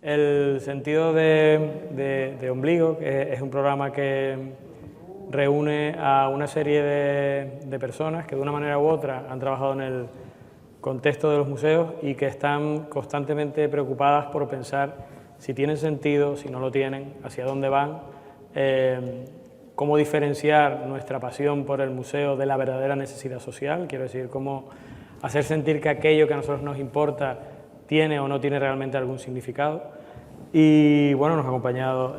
El sentido de Ombligo, que es un programa que reúne a una serie de personas que de una manera u otra han trabajado en el contexto de los museos y que están constantemente preocupadas por pensar si tienen sentido, si no lo tienen, hacia dónde van, cómo diferenciar nuestra pasión por el museo de la verdadera necesidad social, quiero decir, cómo hacer sentir que aquello que a nosotros nos importa tiene o no tiene realmente algún significado. Y bueno, nos ha acompañado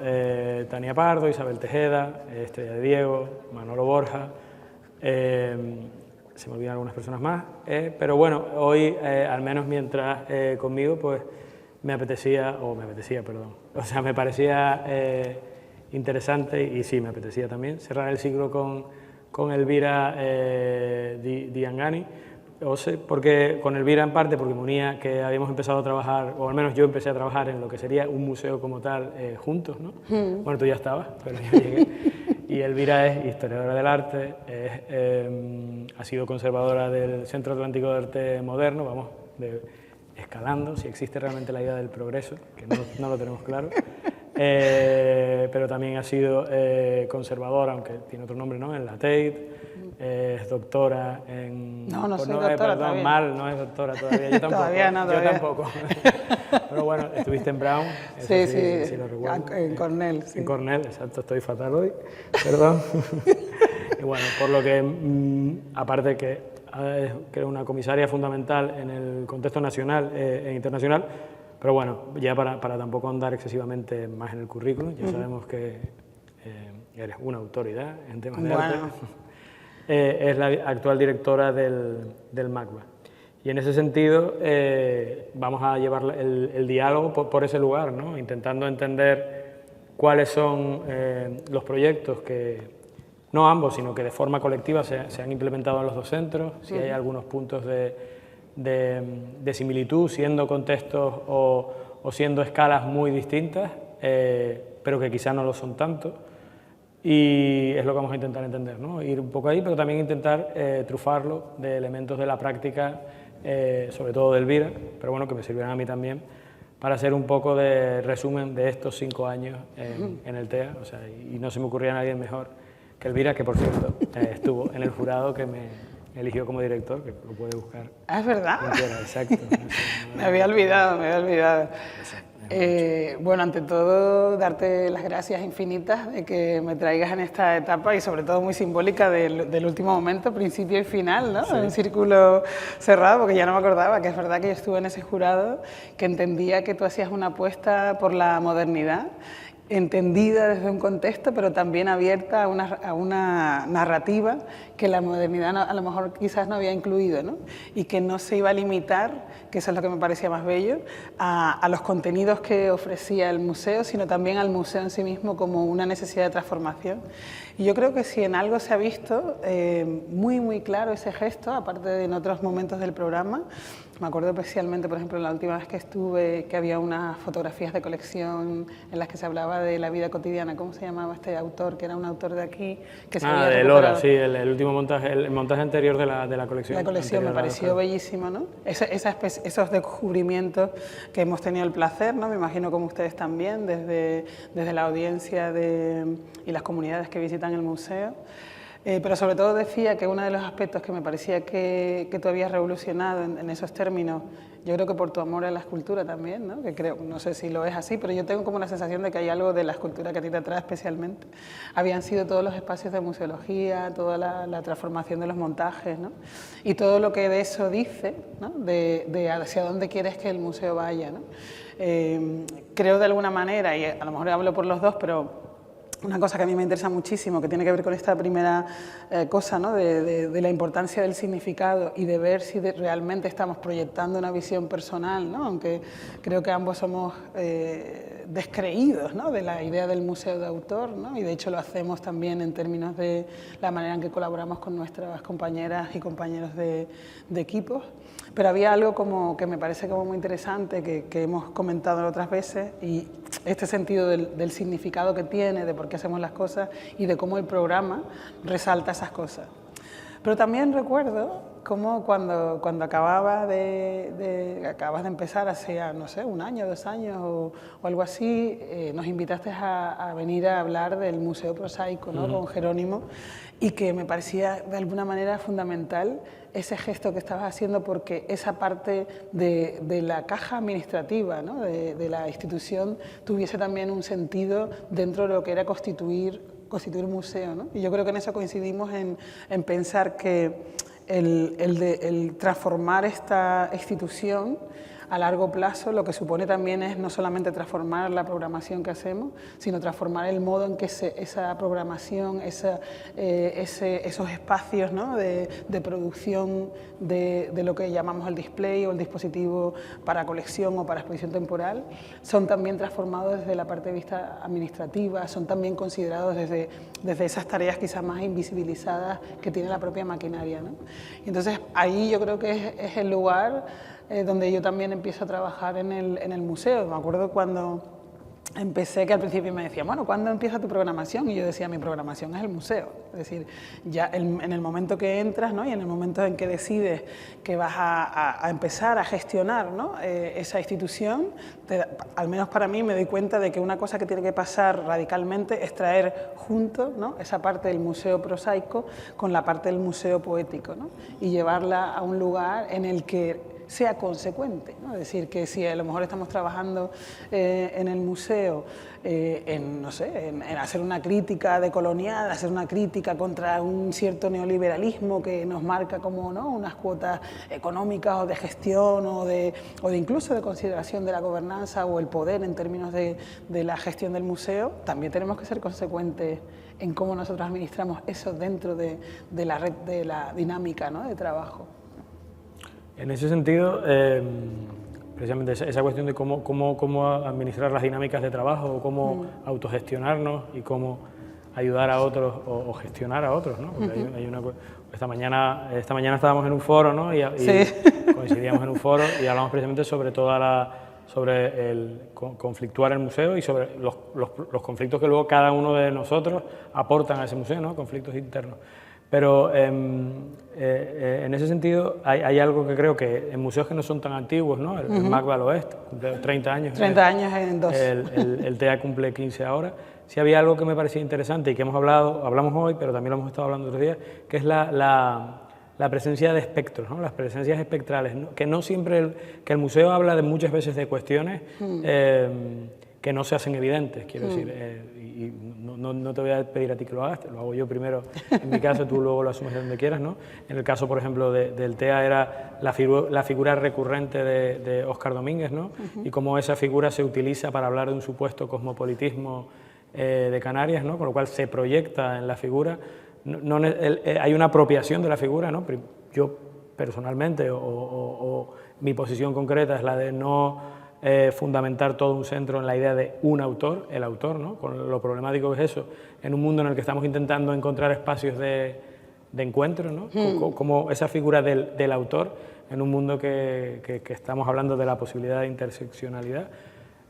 Tania Pardo, Isabel Tejeda, Estrella de Diego, Manolo Borja, se me olvidan algunas personas más, pero bueno, hoy, al menos mientras conmigo, pues me parecía interesante, y sí, me apetecía también, cerrar el ciclo con Elvira Diangani, porque con Elvira en parte porque me unía que habíamos empezado a trabajar, o al menos yo empecé a trabajar en lo que sería un museo como tal juntos, ¿no? Bueno, tú ya estabas, pero yo llegué. Y Elvira es historiadora del arte, ha sido conservadora del Centro Atlántico de Arte Moderno, vamos escalando, si existe realmente la idea del progreso, que no lo tenemos claro, pero también ha sido conservadora, aunque tiene otro nombre, ¿no?, en la Tate, es doctora en... No soy doctora todavía. No es doctora todavía, yo tampoco. Todavía. Yo tampoco. Pero bueno, estuviste en Brown, eso sí lo recuerdo. En Cornell, sí. En Cornell, exacto, estoy fatal hoy, perdón. Y bueno, por lo que, aparte que es una comisaria fundamental en el contexto nacional e internacional, pero bueno, ya para tampoco andar excesivamente más en el currículum, ya sabemos que eres una autoridad en temas de arte. Es la actual directora del MACBA. Y en ese sentido vamos a llevar el diálogo por ese lugar, ¿no?, intentando entender cuáles son los proyectos que, no ambos, sino que de forma colectiva se han implementado en los dos centros, si hay algunos puntos de similitud, siendo contextos o siendo escalas muy distintas, pero que quizá no lo son tanto. Y es lo que vamos a intentar entender, ¿no?, ir un poco ahí, pero también intentar trufarlo de elementos de la práctica, sobre todo de Elvira, pero bueno, que me sirvieran a mí también, para hacer un poco de resumen de estos 5 años en el TEA, o sea, y no se me ocurría a nadie mejor que Elvira, que por cierto estuvo en el jurado que me eligió como director, que lo puede buscar. Ah, ¿es verdad? Exacto. Me había olvidado. Bueno, ante todo, darte las gracias infinitas de que me traigas en esta etapa y sobre todo muy simbólica del último momento, principio y final, ¿no? Sí. Un círculo cerrado, porque ya no me acordaba, que es verdad que yo estuve en ese jurado, que entendía que tú hacías una apuesta por la modernidad, entendida desde un contexto, pero también abierta a una narrativa que la modernidad a lo mejor quizás no había incluido, ¿no? Y que no se iba a limitar, que eso es lo que me parecía más bello, a los contenidos que ofrecía el museo, sino también al museo en sí mismo como una necesidad de transformación. Y yo creo que si en algo se ha visto muy claro ese gesto, aparte de en otros momentos del programa, me acuerdo especialmente, por ejemplo, la última vez que estuve, que había unas fotografías de colección en las que se hablaba de la vida cotidiana. ¿Cómo se llamaba este autor? Que era un autor de aquí. Que se había de Lora, sí, el último montaje, el montaje anterior de la colección. La colección me pareció bellísimo, ¿no? Esos descubrimientos que hemos tenido el placer, ¿no? Me imagino como ustedes también, desde la audiencia y las comunidades que visitan el museo. Pero sobre todo decía que uno de los aspectos que me parecía que tú habías revolucionado en esos términos, yo creo que por tu amor a la escultura también, ¿no? Que creo, no sé si lo es así, pero yo tengo como una sensación de que hay algo de la escultura que a ti te atrae especialmente. Habían sido todos los espacios de museología, toda la transformación de los montajes, ¿no? Y todo lo que de eso dice, ¿no? De hacia dónde quieres que el museo vaya, ¿no? Creo de alguna manera, y a lo mejor hablo por los dos, pero una cosa que a mí me interesa muchísimo, que tiene que ver con esta primera cosa, ¿no? de la importancia del significado y de ver si realmente estamos proyectando una visión personal, ¿no? Aunque creo que ambos somos descreídos, ¿no? De la idea del museo de autor, ¿no? Y de hecho lo hacemos también en términos de la manera en que colaboramos con nuestras compañeras y compañeros de equipos. Pero había algo como que me parece como muy interesante, que hemos comentado otras veces, y este sentido del significado que tiene, de por qué hacemos las cosas y de cómo el programa resalta esas cosas. Pero también recuerdo cómo cuando acabas de empezar hace, no sé, 1 año, 2 años o algo así, nos invitaste a venir a hablar del Museo Prosaico, ¿no? Con Jerónimo, y que me parecía de alguna manera fundamental ese gesto que estabas haciendo, porque esa parte de la caja administrativa, ¿no? de la institución tuviese también un sentido dentro de lo que era constituir museo, ¿no? Y yo creo que en eso coincidimos en pensar que el transformar esta institución a largo plazo lo que supone también es no solamente transformar la programación que hacemos, sino transformar el modo en que esa programación, esos espacios, ¿no? de producción de lo que llamamos el display o el dispositivo para colección o para exposición temporal, son también transformados desde la parte de vista administrativa, son también considerados desde esas tareas quizás más invisibilizadas que tiene la propia maquinaria, ¿no? Y entonces ahí yo creo que es el lugar donde yo también empiezo a trabajar en el museo. Me acuerdo cuando empecé, que al principio me decían, bueno, ¿cuándo empieza tu programación? Y yo decía, mi programación es el museo. Es decir, ya en el momento que entras, ¿no? Y en el momento en que decides que vas a empezar a gestionar, ¿no? Esa institución, al menos para mí me doy cuenta de que una cosa que tiene que pasar radicalmente es traer junto, ¿no? esa parte del museo prosaico con la parte del museo poético, ¿no? Y llevarla a un lugar en el que sea consecuente, ¿no? Es decir, que si a lo mejor estamos trabajando en el museo en hacer una crítica decolonial, hacer una crítica contra un cierto neoliberalismo que nos marca como, ¿no? unas cuotas económicas o de gestión o de incluso de consideración de la gobernanza o el poder en términos de la gestión del museo, también tenemos que ser consecuentes en cómo nosotros administramos eso dentro de la red, de la dinámica, ¿no? de trabajo. En ese sentido, precisamente esa cuestión de cómo administrar las dinámicas de trabajo, o cómo autogestionarnos y cómo ayudar a otros o gestionar a otros, ¿no? Porque esta mañana estábamos en un foro, ¿no? y sí. Coincidíamos en un foro y hablamos precisamente sobre sobre el conflictuar el museo y sobre los conflictos que luego cada uno de nosotros aportan a ese museo, ¿no? Conflictos internos. Pero en ese sentido hay algo que creo que en museos que no son tan antiguos, ¿no? El MACBA al Oeste, cumple 30 años. 30 años en 2. El TEA cumple 15 ahora. Sí había algo que me parecía interesante y que hablamos hoy, pero también lo hemos estado hablando otros días, que es la presencia de espectros, ¿no? Las presencias espectrales, ¿no? Que no siempre que el museo habla de muchas veces de cuestiones que no se hacen evidentes, quiero decir, y no te voy a pedir a ti que lo hagas, lo hago yo primero en mi caso, tú luego lo asumes de donde quieras, ¿no? En el caso, por ejemplo, del TEA era la figura recurrente de Óscar Domínguez, ¿no? Y cómo esa figura se utiliza para hablar de un supuesto cosmopolitismo de Canarias, ¿no? Con lo cual se proyecta en la figura, hay una apropiación de la figura, ¿no? Yo personalmente, o mi posición concreta es la de no fundamentar todo un centro en la idea de un autor, el autor, ¿no? Con lo problemático que es eso, en un mundo en el que estamos intentando encontrar espacios de encuentro, ¿no? Como esa figura del autor en un mundo que estamos hablando de la posibilidad de interseccionalidad.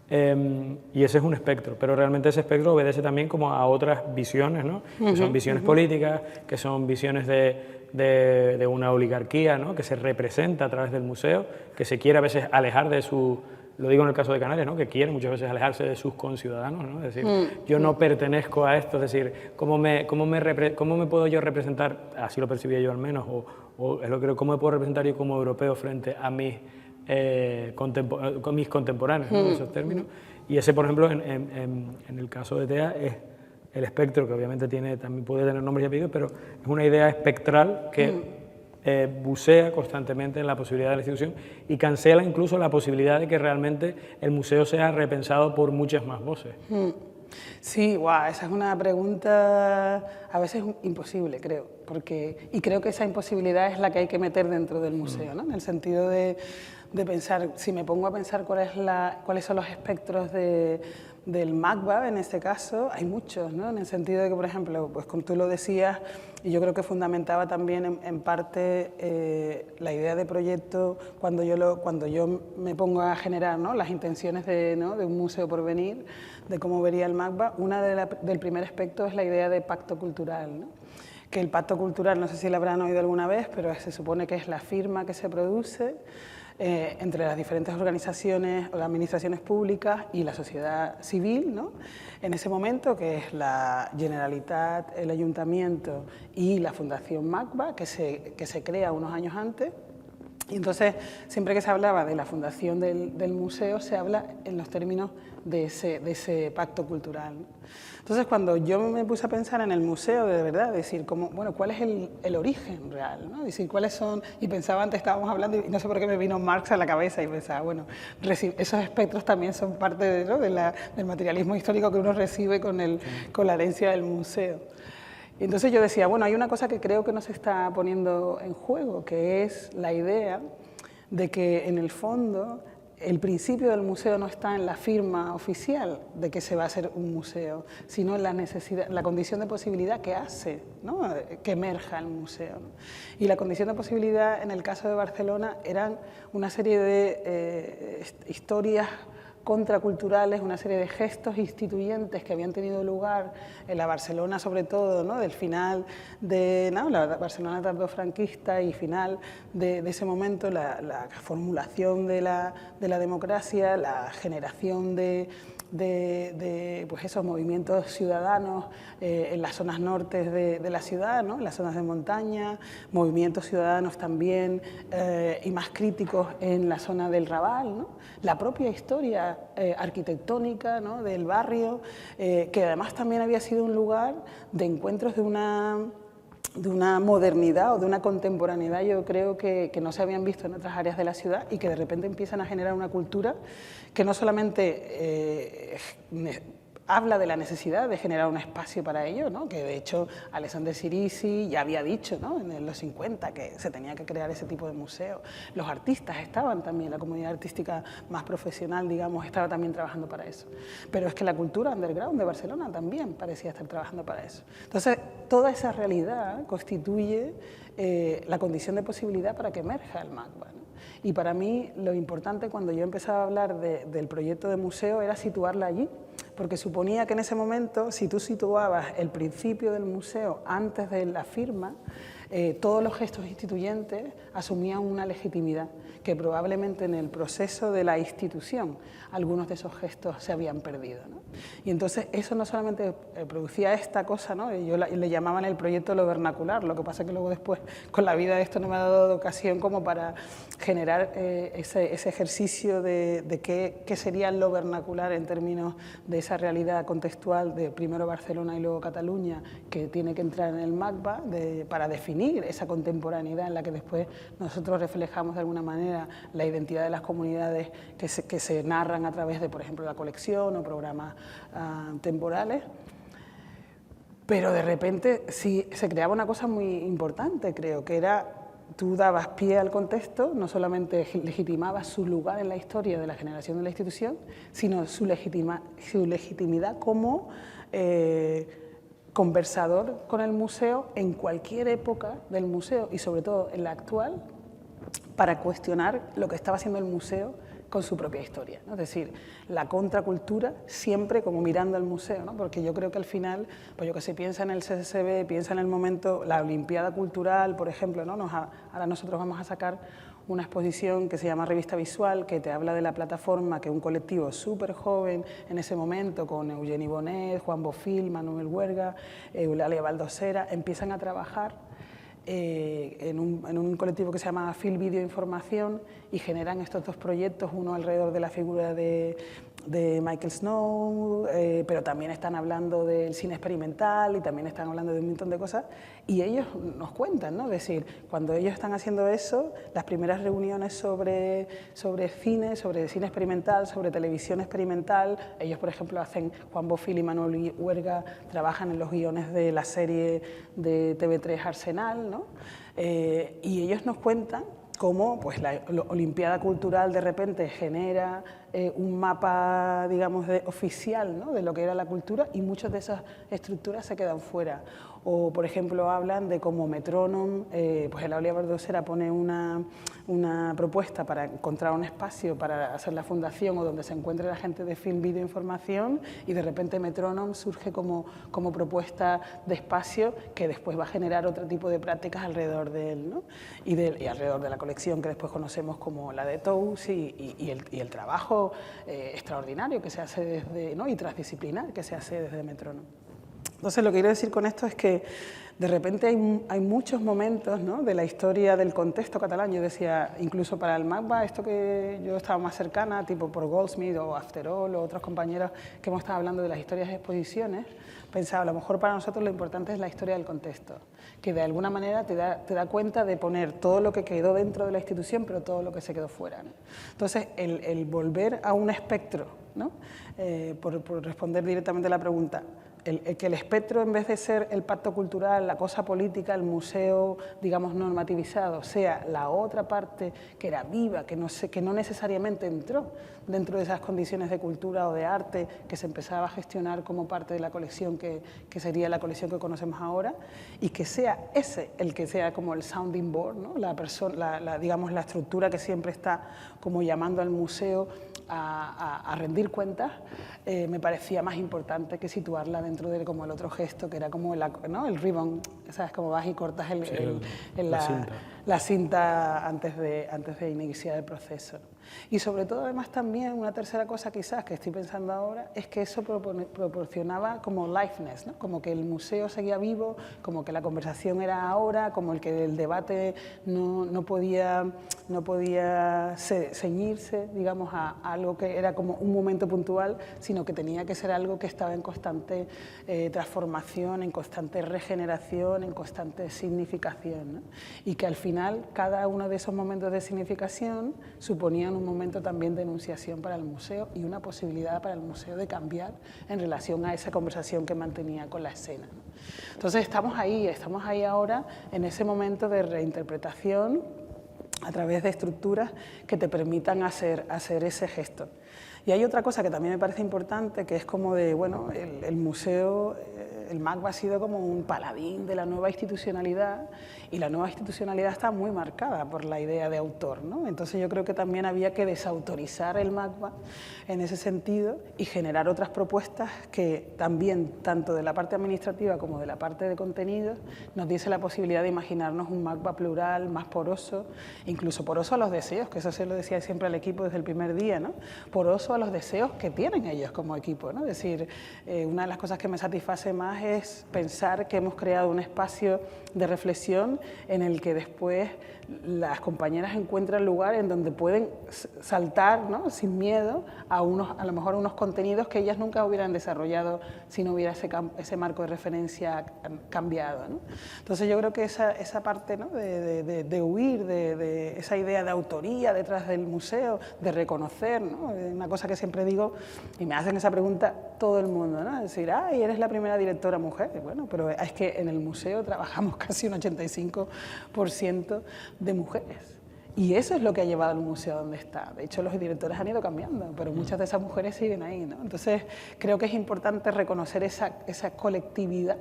Y ese es un espectro, pero realmente ese espectro obedece también como a otras visiones, ¿no? Que son visiones políticas, que son visiones de una oligarquía, ¿no? Que se representa a través del museo, que se quiere a veces alejar de su... Lo digo en el caso de Canarias, ¿no? Que quiere muchas veces alejarse de sus conciudadanos, ¿no? Es decir, yo no pertenezco a esto, es decir, ¿cómo me puedo yo representar, así lo percibía yo al menos, o es lo que creo, cómo me puedo representar yo como europeo frente a mis contemporáneos, ¿no? Esos términos. Y ese, por ejemplo, en el caso de TEA es el espectro, que obviamente también puede tener nombres y apellidos, pero es una idea espectral que bucea constantemente en la posibilidad de la institución y cancela incluso la posibilidad de que realmente el museo sea repensado por muchas más voces. Sí, esa es una pregunta a veces imposible, creo, y creo que esa imposibilidad es la que hay que meter dentro del museo, ¿no? En el sentido de pensar, si me pongo a pensar cuáles son los espectros del MACBA, en este caso, hay muchos, ¿no? En el sentido de que, por ejemplo, pues como tú lo decías, y yo creo que fundamentaba también en parte la idea de proyecto cuando yo me pongo a generar, ¿no? Las intenciones de un museo por venir, de cómo vería el MACBA, del primer aspecto es la idea de pacto cultural, ¿no? que el pacto cultural, no sé si lo habrán oído alguna vez, pero se supone que es la firma que se produce entre las diferentes organizaciones o administraciones públicas y la sociedad civil, ¿no? En ese momento, que es la Generalitat, el Ayuntamiento y la Fundación MACBA, que se crea unos años antes. Y entonces, siempre que se hablaba de la fundación del museo, se habla en los términos de ese pacto cultural, ¿no? Entonces, cuando yo me puse a pensar en el museo, de verdad, decir, bueno, ¿cuál es el origen real, ¿no? Decir, ¿cuáles son? Y pensaba, antes estábamos hablando, y no sé por qué me vino Marx a la cabeza, y pensaba, bueno, esos espectros también son parte ¿no? del materialismo histórico que uno recibe con la herencia del museo. Y entonces yo decía, bueno, hay una cosa que creo que no se está poniendo en juego, que es la idea de que, en el fondo, el principio del museo no está en la firma oficial de que se va a hacer un museo, sino en la condición de posibilidad que hace, ¿no? Que emerja el museo, ¿no? Y la condición de posibilidad, en el caso de Barcelona, eran una serie de historias contraculturales, una serie de gestos instituyentes que habían tenido lugar en la Barcelona, sobre todo, ¿no? Del final de la Barcelona tardofranquista y final de ese momento, la formulación de la democracia, la generación de pues esos movimientos ciudadanos en las zonas nortes de la ciudad, ¿no? En las zonas de montaña, movimientos ciudadanos también y más críticos en la zona del Raval, ¿no? La propia historia arquitectónica, ¿no? Del barrio, que además también había sido un lugar de encuentros de una modernidad o de una contemporaneidad, yo creo que no se habían visto en otras áreas de la ciudad y que de repente empiezan a generar una cultura que no solamente habla de la necesidad de generar un espacio para ello, ¿no? Que de hecho Alexander Sirisi ya había dicho, ¿no? En los 50 que se tenía que crear ese tipo de museo. Los artistas estaban también, la comunidad artística más profesional, digamos, estaba también trabajando para eso. Pero es que la cultura underground de Barcelona también parecía estar trabajando para eso. Entonces, toda esa realidad constituye la condición de posibilidad para que emerja el MACBA, ¿no? Y para mí lo importante cuando yo empezaba a hablar del proyecto de museo era situarla allí, porque suponía que en ese momento, si tú situabas el principio del museo antes de la firma, todos los gestos instituyentes asumían una legitimidad, que probablemente en el proceso de la institución algunos de esos gestos se habían perdido, ¿no? Y entonces eso no solamente producía esta cosa, ¿no? Yo le llamaban el proyecto lo vernacular, lo que pasa que luego después con la vida esto no me ha dado ocasión como para generar ese ejercicio de qué sería lo vernacular en términos de esa realidad contextual de primero Barcelona y luego Cataluña, que tiene que entrar en el MACBA para definir esa contemporaneidad en la que después nosotros reflejamos de alguna manera la identidad de las comunidades que se narran a través de, por ejemplo, la colección o programas temporales. Pero de repente sí se creaba una cosa muy importante, creo, que era tú dabas pie al contexto, no solamente legitimabas su lugar en la historia de la generación de la institución, sino su legitimidad como conversador con el museo en cualquier época del museo y sobre todo en la actual, para cuestionar lo que estaba haciendo el museo con su propia historia, ¿no? Es decir, la contracultura siempre como mirando al museo, ¿no? Porque yo creo que al final, pues yo que sé, piensa en el CCCB, piensa en el momento, la Olimpiada Cultural, por ejemplo, ¿no? Ahora nosotros vamos a sacar una exposición que se llama Revista Visual, que te habla de la plataforma que un colectivo súper joven en ese momento, con Eugeni Bonet, Juan Bofil, Manuel Huerga, Eulalia Baldosera, empiezan a trabajar en un colectivo que se llama Film Video Información y generan estos dos proyectos, uno alrededor de la figura de Michael Snow, pero también están hablando del cine experimental y también están hablando de un montón de cosas, y ellos nos cuentan, ¿no? Es decir, cuando ellos están haciendo eso, las primeras reuniones sobre cine experimental, sobre televisión experimental, ellos por ejemplo Juan Bofil y Manuel Huerga trabajan en los guiones de la serie de TV3 Arsenal, ¿no? Y ellos nos cuentan cómo pues, la Olimpiada Cultural de repente genera un mapa, digamos, oficial, ¿no? De lo que era la cultura, y muchas de esas estructuras se quedan fuera. O, por ejemplo, hablan de cómo Metrónom, pues el Aula Bardosera pone una propuesta para encontrar un espacio para hacer la fundación o donde se encuentre la gente de film, vídeo, información, y de repente Metrónom surge como propuesta de espacio que después va a generar otro tipo de prácticas alrededor de él, ¿no? y alrededor de la colección que después conocemos como la de Tous y el trabajo extraordinario que se hace desde, ¿no? y transdisciplinar que se hace desde Metrónom. Entonces, lo que quiero decir con esto es que de repente hay muchos momentos, ¿no? de la historia del contexto catalán. Yo decía, incluso para el MACBA, esto que yo estaba más cercana, tipo por Goldsmith o After All o otros compañeros que hemos estado hablando de las historias de exposiciones, pensaba, a lo mejor para nosotros lo importante es la historia del contexto, que de alguna manera te da cuenta de poner todo lo que quedó dentro de la institución, pero todo lo que se quedó fuera, ¿no? Entonces, el volver a un espectro, ¿no? Por responder directamente a la pregunta, que el espectro, en vez de ser el pacto cultural, la cosa política, el museo, digamos, normativizado, sea la otra parte que era viva, que no necesariamente entró dentro de esas condiciones de cultura o de arte que se empezaba a gestionar como parte de la colección que sería la colección que conocemos ahora, y que sea ese el que sea como el sounding board, ¿no? Digamos, la estructura que siempre está como llamando al museo a rendir cuentas, me parecía más importante que situarla dentro de como el otro gesto, que era como ¿no? el ribbon, ¿sabes? Como vas y cortas la cinta antes de iniciar el proceso. Y sobre todo, además, también una tercera cosa quizás que estoy pensando ahora es que eso proporcionaba como liveness, ¿no? Como que el museo seguía vivo, como que la conversación era ahora, como que el debate no podía ceñirse, digamos, a algo que era como un momento puntual, sino que tenía que ser algo que estaba en constante transformación, en constante regeneración, en constante significación, ¿no? Y que al final cada uno de esos momentos de significación suponían un momento también de enunciación para el museo y una posibilidad para el museo de cambiar en relación a esa conversación que mantenía con la escena, ¿no? Entonces estamos ahí ahora en ese momento de reinterpretación a través de estructuras que te permitan hacer ese gesto. Y hay otra cosa que también me parece importante, que es como de, bueno, el museo, el MACBA ha sido como un paladín de la nueva institucionalidad, y la nueva institucionalidad está muy marcada por la idea de autor, ¿no? Entonces yo creo que también había que desautorizar el MACBA en ese sentido y generar otras propuestas que también, tanto de la parte administrativa como de la parte de contenidos, nos diese la posibilidad de imaginarnos un MACBA plural, más poroso, incluso poroso a los deseos, que eso se lo decía siempre al equipo desde el primer día, ¿no? Poroso a los deseos que tienen ellos como equipo, ¿no? Es decir, una de las cosas que me satisface más es pensar que hemos creado un espacio de reflexión en el que después las compañeras encuentran lugar en donde pueden saltar, ¿no? sin miedo a lo mejor unos contenidos que ellas nunca hubieran desarrollado si no hubiera ese marco de referencia cambiado, ¿no? Entonces yo creo que esa parte, ¿no? de huir de esa idea de autoría detrás del museo, de reconocer, ¿no? Una cosa que siempre digo, y me hacen esa pregunta todo el mundo, ¿no? Es decir, ¡ay, eres la primera directora mujer! Bueno, pero es que en el museo trabajamos casi un 85% de mujeres. Y eso es lo que ha llevado al museo a donde está. De hecho, los directores han ido cambiando, pero muchas de esas mujeres siguen ahí, ¿no? Entonces, creo que es importante reconocer esa colectividad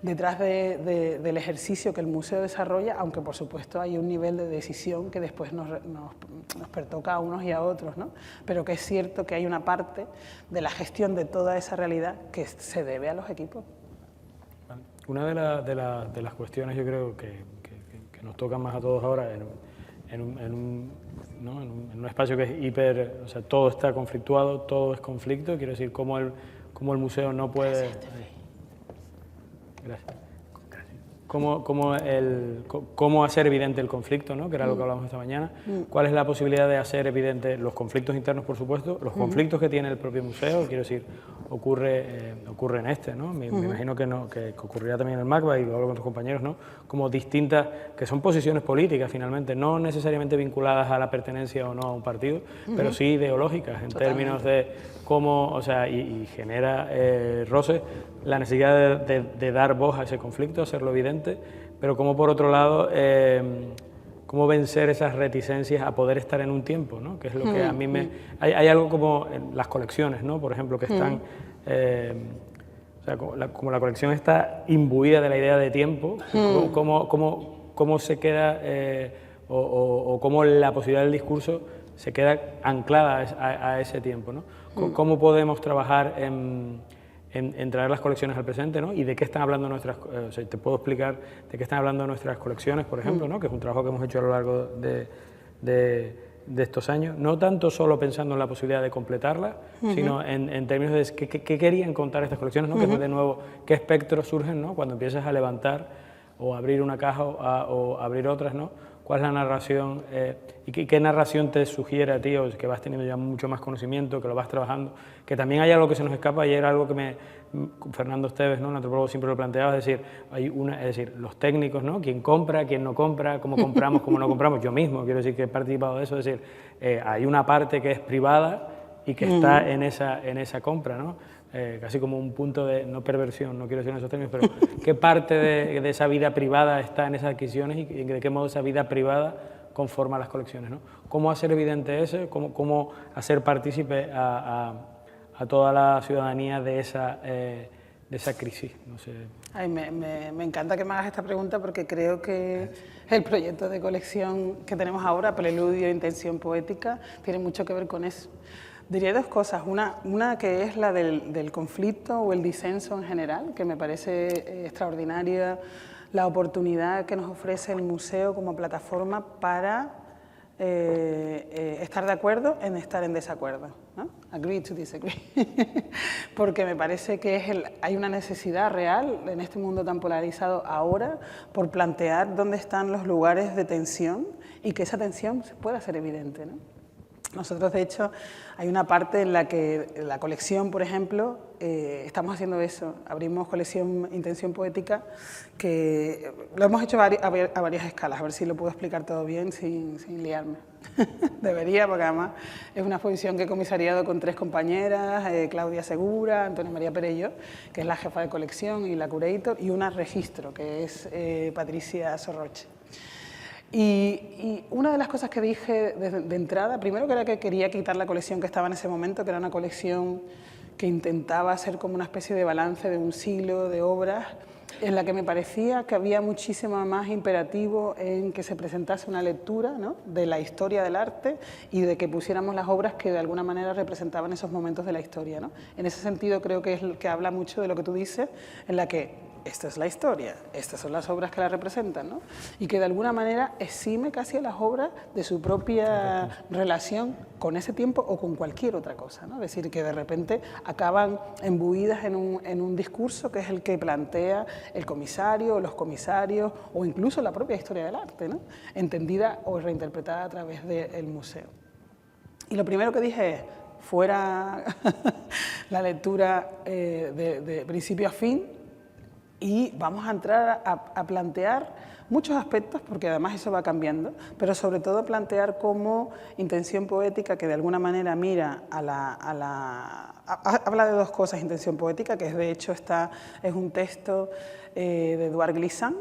detrás del ejercicio que el museo desarrolla, aunque por supuesto hay un nivel de decisión que después nos pertoca a unos y a otros, ¿no? Pero que es cierto que hay una parte de la gestión de toda esa realidad que se debe a los equipos. Una de las cuestiones, yo creo, que nos tocan más a todos ahora en un espacio que es hiper, o sea, todo está conflictuado, todo es conflicto, quiero decir, cómo el museo no puede... Gracias. Cómo hacer evidente el conflicto, ¿no? Que era lo que hablamos esta mañana. ¿Cuál es la posibilidad de hacer evidente los conflictos internos, por supuesto, los conflictos que tiene el propio museo? Quiero decir, ocurre en este, ¿no? Me imagino que ocurrirá también en el MACBA, y lo hablo con tus compañeros, ¿no? Como distintas, que son posiciones políticas finalmente, no necesariamente vinculadas a la pertenencia o no a un partido, pero sí ideológicas, en términos de cómo, o sea, y genera roce la necesidad de dar voz a ese conflicto, hacerlo evidente, pero como por otro lado, cómo vencer esas reticencias a poder estar en un tiempo, ¿no? Que es lo que a mí hay algo como en las colecciones, ¿no? Por ejemplo, que están, O sea, como la colección está imbuida de la idea de tiempo, cómo se queda, o cómo la posibilidad del discurso se queda anclada a ese tiempo, ¿no? ¿Cómo podemos trabajar en traer las colecciones al presente, ¿no? Y de qué están hablando nuestras... o sea, te puedo explicar de qué están hablando nuestras colecciones, por ejemplo, ¿no? Que es un trabajo que hemos hecho a lo largo de estos años, no tanto solo pensando en la posibilidad de completarla, sino en términos de qué querían contar estas colecciones, ¿no? Que de nuevo, qué espectros surgen, ¿no? Cuando empiezas a levantar o abrir una caja o abrir otras, ¿no? ¿Cuál es la narración y qué narración te sugiere a ti, o que vas teniendo ya mucho más conocimiento, que lo vas trabajando? Que también hay algo que se nos escapa, y era algo que Fernando Esteves, ¿no? Un antropólogo, siempre lo planteaba, es decir, los técnicos, ¿no? Quién compra, quién no compra, cómo compramos, cómo no compramos. Yo mismo, quiero decir que he participado de eso, es decir, hay una parte que es privada y que está en esa compra, ¿no? Casi como un punto de, no perversión, no quiero decir en esos términos, pero qué parte de esa vida privada está en esas adquisiciones y de qué modo esa vida privada conforma las colecciones, ¿no? ¿Cómo hacer evidente eso? ¿Cómo hacer partícipe a toda la ciudadanía de esa crisis? No sé. Ay, me encanta que me hagas esta pregunta, porque creo que el proyecto de colección que tenemos ahora, Preludio, Intención Poética, tiene mucho que ver con eso. Diría dos cosas, una que es la del conflicto o el disenso en general, que me parece extraordinaria la oportunidad que nos ofrece el museo como plataforma para estar de acuerdo en estar en desacuerdo, ¿no? Agree to disagree. Porque me parece que hay una necesidad real en este mundo tan polarizado ahora por plantear dónde están los lugares de tensión y que esa tensión se pueda hacer evidente, ¿no? Nosotros, de hecho, hay una parte en la que la colección, por ejemplo, estamos haciendo eso. Abrimos colección Intención Poética, que lo hemos hecho a varias escalas, a ver si lo puedo explicar todo bien sin liarme. Debería, porque además es una exposición que he comisariado con 3 compañeras, Claudia Segura, Antonia María Perello, que es la jefa de colección y la curator, y una registro, que es Patricia Sorroche. Y una de las cosas que dije de entrada, primero, que era que quería quitar la colección que estaba en ese momento, que era una colección que intentaba hacer como una especie de balance de un siglo de obras, en la que me parecía que había muchísimo más imperativo en que se presentase una lectura, ¿no?, de la historia del arte, y de que pusiéramos las obras que de alguna manera representaban esos momentos de la historia, ¿no? En ese sentido creo que es el que habla mucho de lo que tú dices, en la que esta es la historia, estas son las obras que la representan, ¿no? Y que de alguna manera exime casi a las obras de su propia relación con ese tiempo o con cualquier otra cosa, ¿no? Es decir, que de repente acaban embuidas en un discurso que es el que plantea el comisario, o los comisarios, o incluso la propia historia del arte, ¿no?, entendida o reinterpretada a través del museo. Y lo primero que dije es, fuera la lectura de principio a fin, y vamos a entrar a plantear muchos aspectos, porque además eso va cambiando, pero sobre todo plantear como Intención Poética, que de alguna manera mira habla de 2 cosas. Intención Poética, que de hecho es un texto de Edouard Glissant,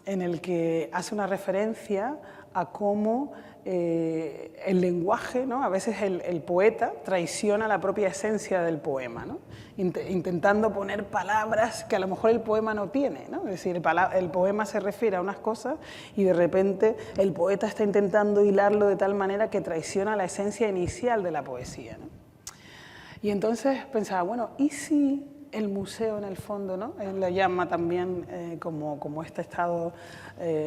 en el que hace una referencia a cómo el lenguaje, ¿no?, a veces el poeta traiciona la propia esencia del poema, ¿no?, intentando poner palabras que a lo mejor el poema no tiene, ¿no? Es decir, el poema se refiere a unas cosas y de repente el poeta está intentando hilarlo de tal manera que traiciona la esencia inicial de la poesía, ¿no? Y entonces pensaba, bueno, ¿y si el museo, en el fondo, ¿no?, él lo llama también como este estado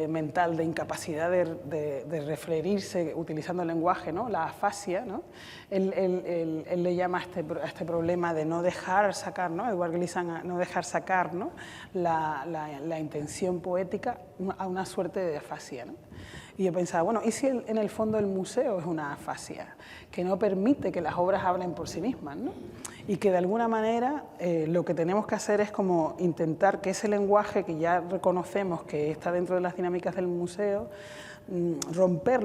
mental de incapacidad de referirse utilizando el lenguaje, ¿no?, la afasia, ¿no? Él le llama a este problema de no dejar sacar, ¿no?, Edouard Glissant, no dejar sacar, ¿no?, la intención poética a una suerte de afasia, ¿no? Y yo pensaba, bueno, ¿y si en el fondo el museo es una afasia que no permite que las obras hablen por sí mismas, ¿no? Y que de alguna manera lo que tenemos que hacer es como intentar que ese lenguaje que ya reconocemos que está dentro de las dinámicas del museo, romper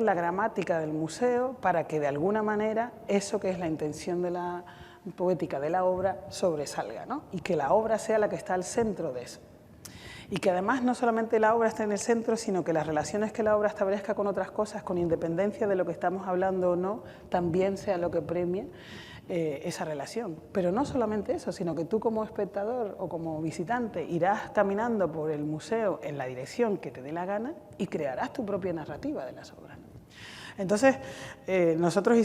la gramática del museo para que de alguna manera eso que es la intención de la poética de la obra sobresalga, ¿no? Y que la obra sea la que está al centro de eso. Y que además no solamente la obra esté en el centro, sino que las relaciones que la obra establezca con otras cosas, con independencia de lo que estamos hablando o no, también sea lo que premie esa relación. Pero no solamente eso, sino que tú como espectador o como visitante irás caminando por el museo en la dirección que te dé la gana y crearás tu propia narrativa de las obras. Entonces, nosotros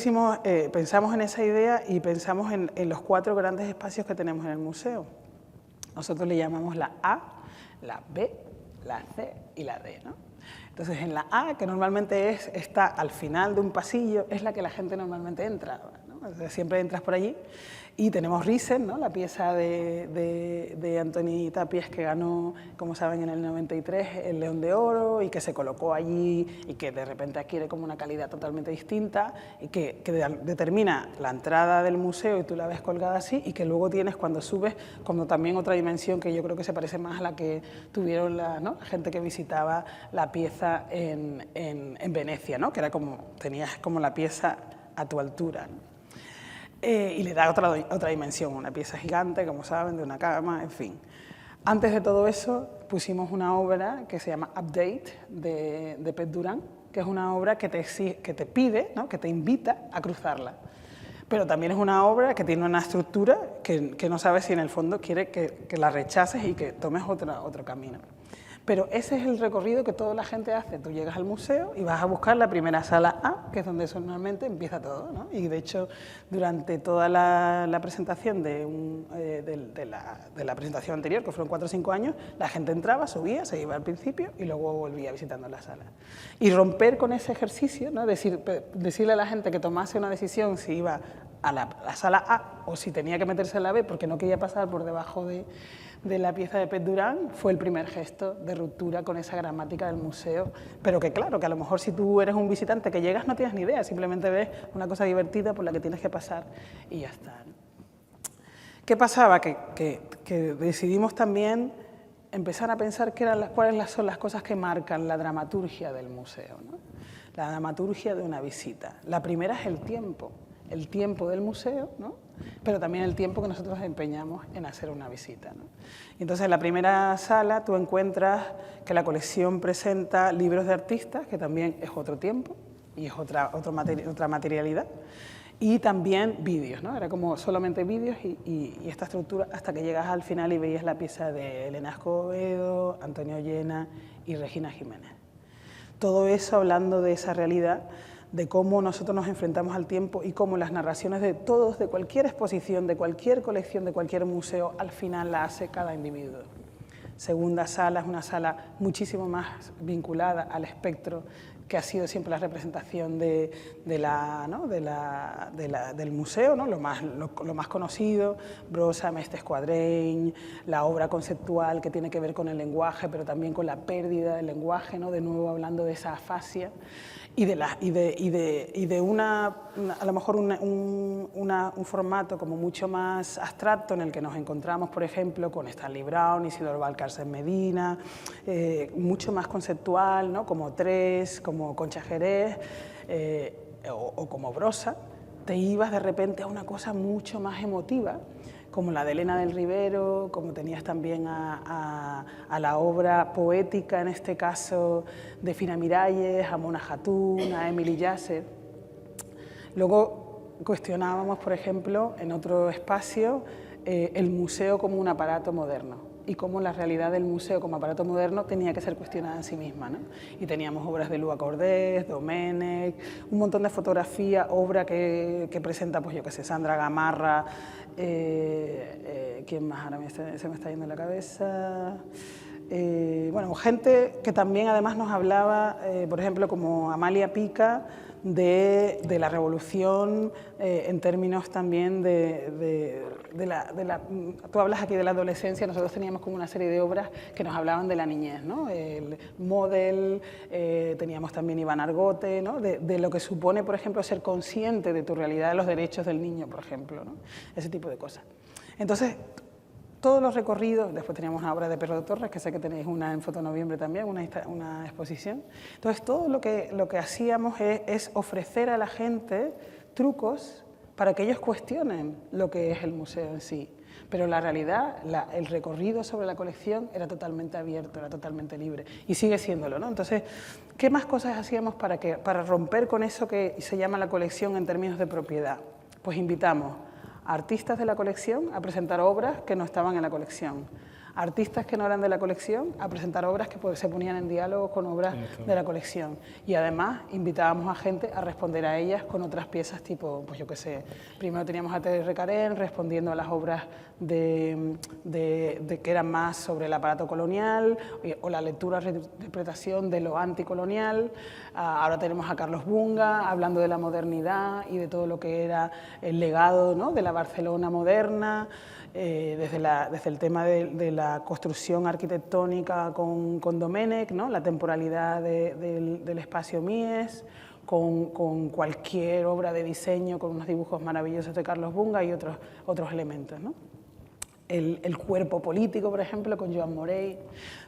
pensamos en esa idea y pensamos en los 4 grandes espacios que tenemos en el museo. Nosotros le llamamos la A, la B, la C y la D, ¿no? Entonces, en la A, que normalmente está al final de un pasillo, es la que la gente normalmente entra, ¿no? Entonces, siempre entras por allí. Y tenemos Risen, ¿no? La pieza de Antoni Tàpies que ganó, como saben, en el 93 el León de Oro y que se colocó allí y que de repente adquiere como una calidad totalmente distinta y que determina la entrada del museo y tú la ves colgada así y que luego tienes cuando subes como también otra dimensión que yo creo que se parece más a la que tuvieron la gente que visitaba la pieza en Venecia, ¿no? Que era tenías como la pieza a tu altura, ¿no? Y le da otra dimensión, una pieza gigante, como saben, de una cama, en fin. Antes de todo eso, pusimos una obra que se llama Update, de Pep Durán, que es una obra que te pide, ¿no? Que te invita a cruzarla. Pero también es una obra que tiene una estructura que no sabes si en el fondo quiere que la rechaces y que tomes otro camino. Pero ese es el recorrido que toda la gente hace. Tú llegas al museo y vas a buscar la primera sala A, que es donde normalmente empieza todo, ¿no? Y de hecho, durante toda la presentación de la presentación anterior, que fueron 4 o 5 años, la gente entraba, subía, se iba al principio y luego volvía visitando la sala. Y romper con ese ejercicio, ¿no? Decirle a la gente que tomase una decisión si iba a la sala A o si tenía que meterse en la B porque no quería pasar por debajo de la pieza de Pep Durán, fue el primer gesto de ruptura con esa gramática del museo, pero que claro, que a lo mejor si tú eres un visitante que llegas no tienes ni idea, simplemente ves una cosa divertida por la que tienes que pasar y ya está, ¿no? ¿Qué pasaba? Que decidimos también empezar a pensar cuáles son las cosas que marcan la dramaturgia del museo, ¿no? La dramaturgia de una visita. La primera es el tiempo del museo, ¿no? Pero también el tiempo que nosotros empeñamos en hacer una visita, ¿no? Entonces, en la primera sala tú encuentras que la colección presenta libros de artistas, que también es otro tiempo y es otra materialidad, y también vídeos, ¿no? Era como solamente vídeos y esta estructura hasta que llegas al final y veías la pieza de Elena Escobedo, Antonio Llena y Regina Jiménez. Todo eso hablando de esa realidad, de cómo nosotros nos enfrentamos al tiempo y cómo las narraciones de todos, de cualquier exposición, de cualquier colección, de cualquier museo, al final la hace cada individuo. Segunda sala es una sala muchísimo más vinculada al espectro que ha sido siempre la representación del museo, ¿no? Lo más conocido, Brossa, Mestre Quadreny, la obra conceptual que tiene que ver con el lenguaje, pero también con la pérdida del lenguaje, ¿no? De nuevo hablando de esa afasia. Y de a lo mejor un formato como mucho más abstracto en el que nos encontramos, por ejemplo, con Stanley Brown, Isidoro Valcárcel Medina, mucho más conceptual, ¿no? Como Tres, como Concha Jerez o como Brossa, te ibas de repente a una cosa mucho más emotiva, como la de Elena del Rivero, como tenías también a la obra poética, en este caso, de Fina Miralles, a Mona Jatún, a Emily Yasser. Luego cuestionábamos, por ejemplo, en otro espacio, el museo como un aparato moderno y cómo la realidad del museo como aparato moderno tenía que ser cuestionada en sí misma, ¿no? Y teníamos obras de Lua Cordés, Domènech, un montón de fotografía, obra que presenta, pues yo qué sé, Sandra Gamarra, ¿quién más? Ahora se me está yendo la cabeza. Bueno, gente que también además nos hablaba, por ejemplo, como Amalia Pica, de la revolución en términos también tú hablas aquí de la adolescencia, nosotros teníamos como una serie de obras que nos hablaban de la niñez, ¿no? El Model, teníamos también Iván Argote, ¿no? De lo que supone, por ejemplo, ser consciente de tu realidad, de los derechos del niño, por ejemplo, ¿no? Ese tipo de cosas. Entonces, todos los recorridos, después teníamos una obra de Perro de Torres, que sé que tenéis una en Fotonoviembre también, una exposición. Entonces, todo lo que hacíamos es ofrecer a la gente trucos para que ellos cuestionen lo que es el museo en sí. Pero la realidad, el recorrido sobre la colección era totalmente abierto, era totalmente libre, y sigue siéndolo, ¿no? Entonces, ¿qué más cosas hacíamos para romper con eso que se llama la colección en términos de propiedad? Pues invitamos a artistas de la colección a presentar obras que no estaban en la colección, artistas que no eran de la colección a presentar obras que se ponían en diálogo con obras de la colección. Y además invitábamos a gente a responder a ellas con otras piezas tipo, pues yo qué sé, primero teníamos a Terry Recarén respondiendo a las obras que eran más sobre el aparato colonial o la lectura, reinterpretación de lo anticolonial. Ahora tenemos a Carlos Bunga hablando de la modernidad y de todo lo que era el legado, ¿no?, de la Barcelona moderna. Desde el tema de la construcción arquitectónica con Domènech, ¿no?, la temporalidad del espacio Mies, con cualquier obra de diseño, con unos dibujos maravillosos de Carlos Bunga y otros elementos, ¿no? El cuerpo político, por ejemplo, con Joan Morey.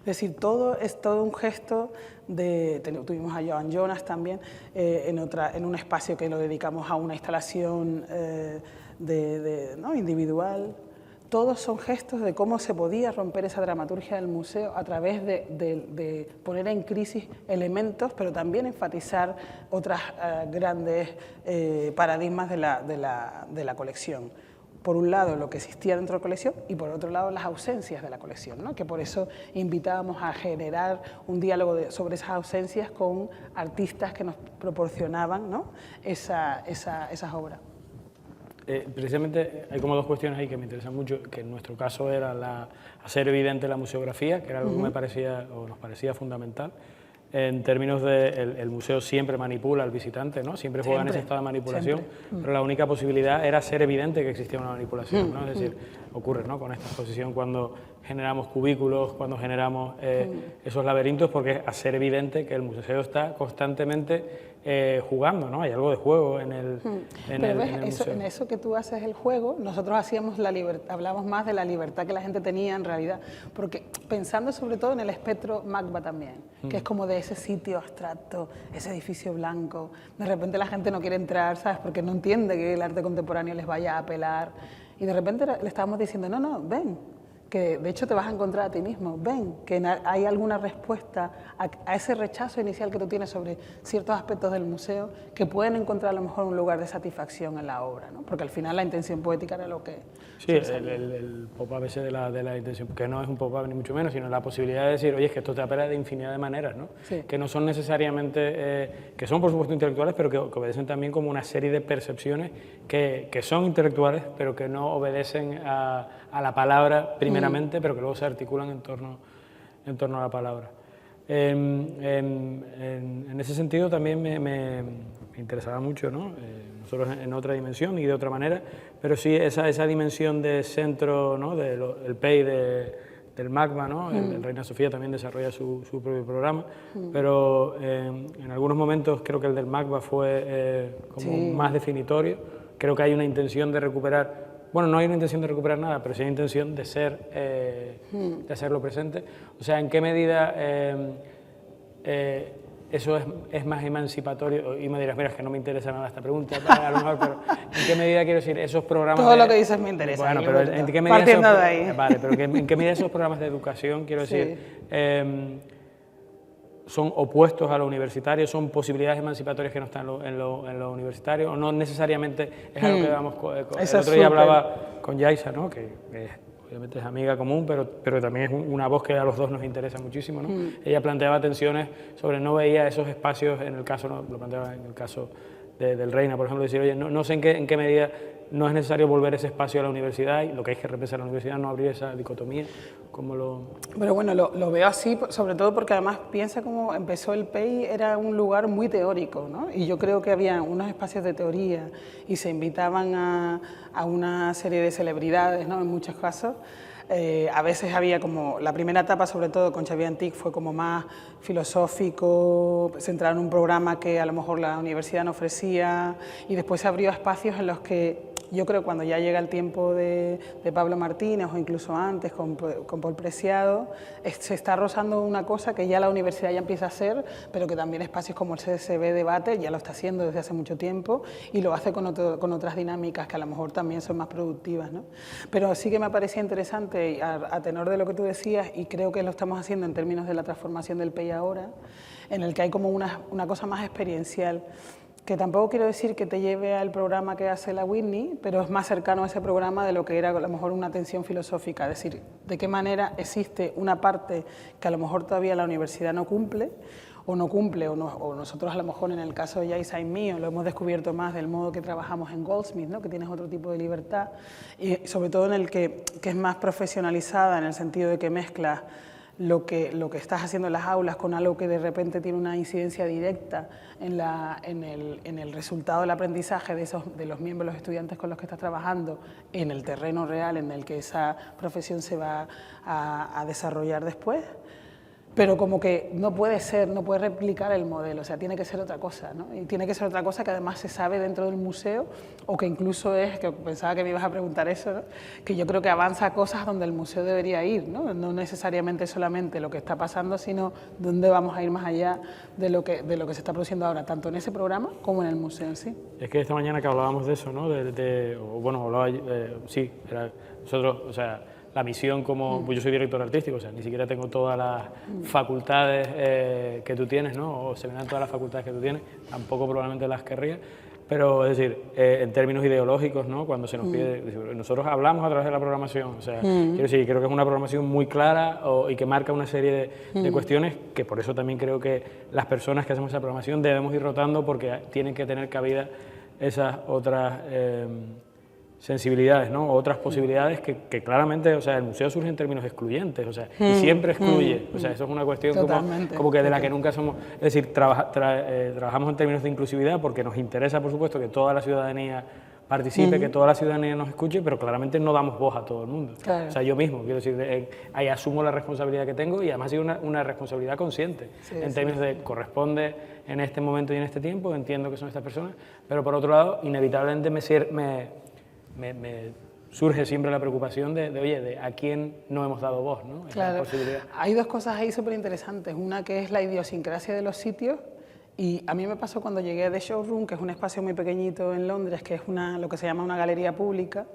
Es decir, todo es todo un gesto de... Tuvimos a Joan Jonas también en un espacio que lo dedicamos a una instalación ¿no?, individual. Todos son gestos de cómo se podía romper esa dramaturgia del museo a través de poner en crisis elementos, pero también enfatizar otras grandes paradigmas de la colección. Por un lado, lo que existía dentro de la colección y por otro lado, las ausencias de la colección, ¿no?, que por eso invitábamos a generar un diálogo sobre esas ausencias con artistas que nos proporcionaban, ¿no?, esas obras. Precisamente hay como dos cuestiones ahí que me interesan mucho, que en nuestro caso era hacer evidente la museografía, que era algo que me parecía o nos parecía fundamental, en términos de el museo siempre manipula al visitante, ¿no? Siempre juega en ese estado de manipulación, pero la única posibilidad era ser evidente que existía una manipulación, ¿no? Es decir, ocurre, ¿no?, con esta exposición cuando generamos cubículos, cuando generamos esos laberintos, porque es hacer evidente que el museo está constantemente jugando, ¿no? Hay algo de juego en el museo. En eso que tú haces el juego, nosotros hacíamos hablamos más de la libertad que la gente tenía en realidad, porque pensando sobre todo en el espectro MACBA también, que es como de ese sitio abstracto, ese edificio blanco, de repente la gente no quiere entrar, ¿sabes?, porque no entiende que el arte contemporáneo les vaya a apelar, y de repente le estábamos diciendo, no, ven, que de hecho te vas a encontrar a ti mismo, ven, que hay alguna respuesta a ese rechazo inicial que tú tienes sobre ciertos aspectos del museo que pueden encontrar a lo mejor un lugar de satisfacción en la obra, ¿no? Porque al final la intención poética era lo que... Sí, el pop-up ese de la intención, que no es un pop-up ni mucho menos, sino la posibilidad de decir, oye, es que esto te apela de infinidad de maneras, ¿no? Sí. Que no son necesariamente, que son por supuesto intelectuales, pero que obedecen también como una serie de percepciones que son intelectuales, pero que no obedecen a la palabra primeramente, pero que luego se articulan en torno a la palabra. En ese sentido también me interesaba mucho, ¿no? Nosotros en otra dimensión y de otra manera, pero sí esa dimensión de centro, ¿no?, del PEI del MACBA, ¿no? El Reina Sofía también desarrolla su propio programa, pero en algunos momentos creo que el del MACBA fue como más definitorio. Creo que hay una intención de recuperar. Bueno, no hay una intención de recuperar nada, pero sí hay intención de de hacerlo presente. O sea, ¿en qué medida eso es más emancipatorio? Y me dirás, mira, es que no me interesa nada esta pregunta, a lo mejor, pero ¿en qué medida, quiero decir, esos programas... Todo lo que dices me interesa. Bueno, pero ¿en qué medida partiendo de ahí. Vale, pero ¿en qué medida esos programas de educación, quiero decir, son opuestos a lo universitario, son posibilidades emancipatorias que no están en lo universitario, o no necesariamente es algo que vamos... El otro día hablaba con Yaisa, ¿no?, que obviamente es amiga común, pero también es una voz que a los dos nos interesa muchísimo, ¿no? Ella planteaba tensiones sobre, no veía esos espacios, en el caso, ¿no?, lo planteaba en el caso del Reina, por ejemplo, decir, oye, no sé en qué medida no es necesario volver ese espacio a la universidad, y lo que hay que repensar la universidad, no abrir esa dicotomía, como lo... Pero bueno, lo veo así, sobre todo porque además piensa cómo empezó el PEI, era un lugar muy teórico, ¿no? Y yo creo que había unos espacios de teoría y se invitaban a una serie de celebridades, ¿no?, en muchos casos. A veces había como, la primera etapa sobre todo con Xavier Antic fue como más filosófico, centrado en un programa que a lo mejor la universidad no ofrecía, y después se abrió espacios en los que yo creo cuando ya llega el tiempo de Pablo Martínez o incluso antes con Paul Preciado, se está rozando una cosa que ya la universidad ya empieza a hacer, pero que también espacios como el CSB Debate ya lo está haciendo desde hace mucho tiempo y lo hace con otras dinámicas que a lo mejor también son más productivas, ¿no? Pero sí que me parecía interesante, a tenor de lo que tú decías, y creo que lo estamos haciendo en términos de la transformación del PEI ahora, en el que hay como una cosa más experiencial. que tampoco quiero decir que te lleve al programa que hace la Whitney, pero es más cercano a ese programa de lo que era a lo mejor una atención filosófica, es decir, de qué manera existe una parte que a lo mejor todavía la universidad no cumple, o nosotros a lo mejor en el caso de Yaiza y mío lo hemos descubierto más del modo que trabajamos en Goldsmith, ¿no? Que tienes otro tipo de libertad, y sobre todo en el que es más profesionalizada en el sentido de que mezclas lo que estás haciendo en las aulas con algo que de repente tiene una incidencia directa en el resultado del aprendizaje de los miembros, los estudiantes con los que estás trabajando, en el terreno real en el que esa profesión se va a desarrollar después. Pero como que no puede replicar el modelo, o sea, tiene que ser otra cosa, ¿no? Y tiene que ser otra cosa que además se sabe dentro del museo, o que incluso que pensaba que me ibas a preguntar eso, ¿no? Que yo creo que avanza a cosas donde el museo debería ir, ¿no? No necesariamente solamente lo que está pasando, sino dónde vamos a ir más allá de lo que se está produciendo ahora, tanto en ese programa como en el museo en sí. Es que esta mañana que hablábamos de eso, ¿no? Sí, era nosotros, o sea, la misión como, pues yo soy director artístico, o sea, ni siquiera tengo todas las facultades que tú tienes, ¿no? O se me dan todas las facultades que tú tienes, tampoco probablemente las querría, pero es decir, en términos ideológicos, ¿no? Cuando se nos pide, nosotros hablamos a través de la programación, o sea, quiero decir, creo que es una programación muy clara y que marca una serie de cuestiones, que por eso también creo que las personas que hacemos esa programación debemos ir rotando porque tienen que tener cabida esas otras sensibilidades, ¿no? Otras posibilidades que claramente, o sea, el museo surge en términos excluyentes, o sea, y siempre excluye, o sea, eso es una cuestión como que de la que nunca somos, es decir, trabajamos en términos de inclusividad porque nos interesa, por supuesto, que toda la ciudadanía participe, que toda la ciudadanía nos escuche, pero claramente no damos voz a todo el mundo. Claro. O sea, yo mismo, quiero decir, ahí asumo la responsabilidad que tengo y además ha sido una responsabilidad consciente, términos de corresponde en este momento y en este tiempo, entiendo que son estas personas, pero por otro lado, inevitablemente me surge siempre la preocupación de a quién no hemos dado voz, ¿no? Claro. Hay dos cosas ahí súper interesantes. Una que es la idiosincrasia de los sitios, y a mí me pasó cuando llegué a The Showroom, que es un espacio muy pequeñito en Londres, que es lo que se llama una galería pública,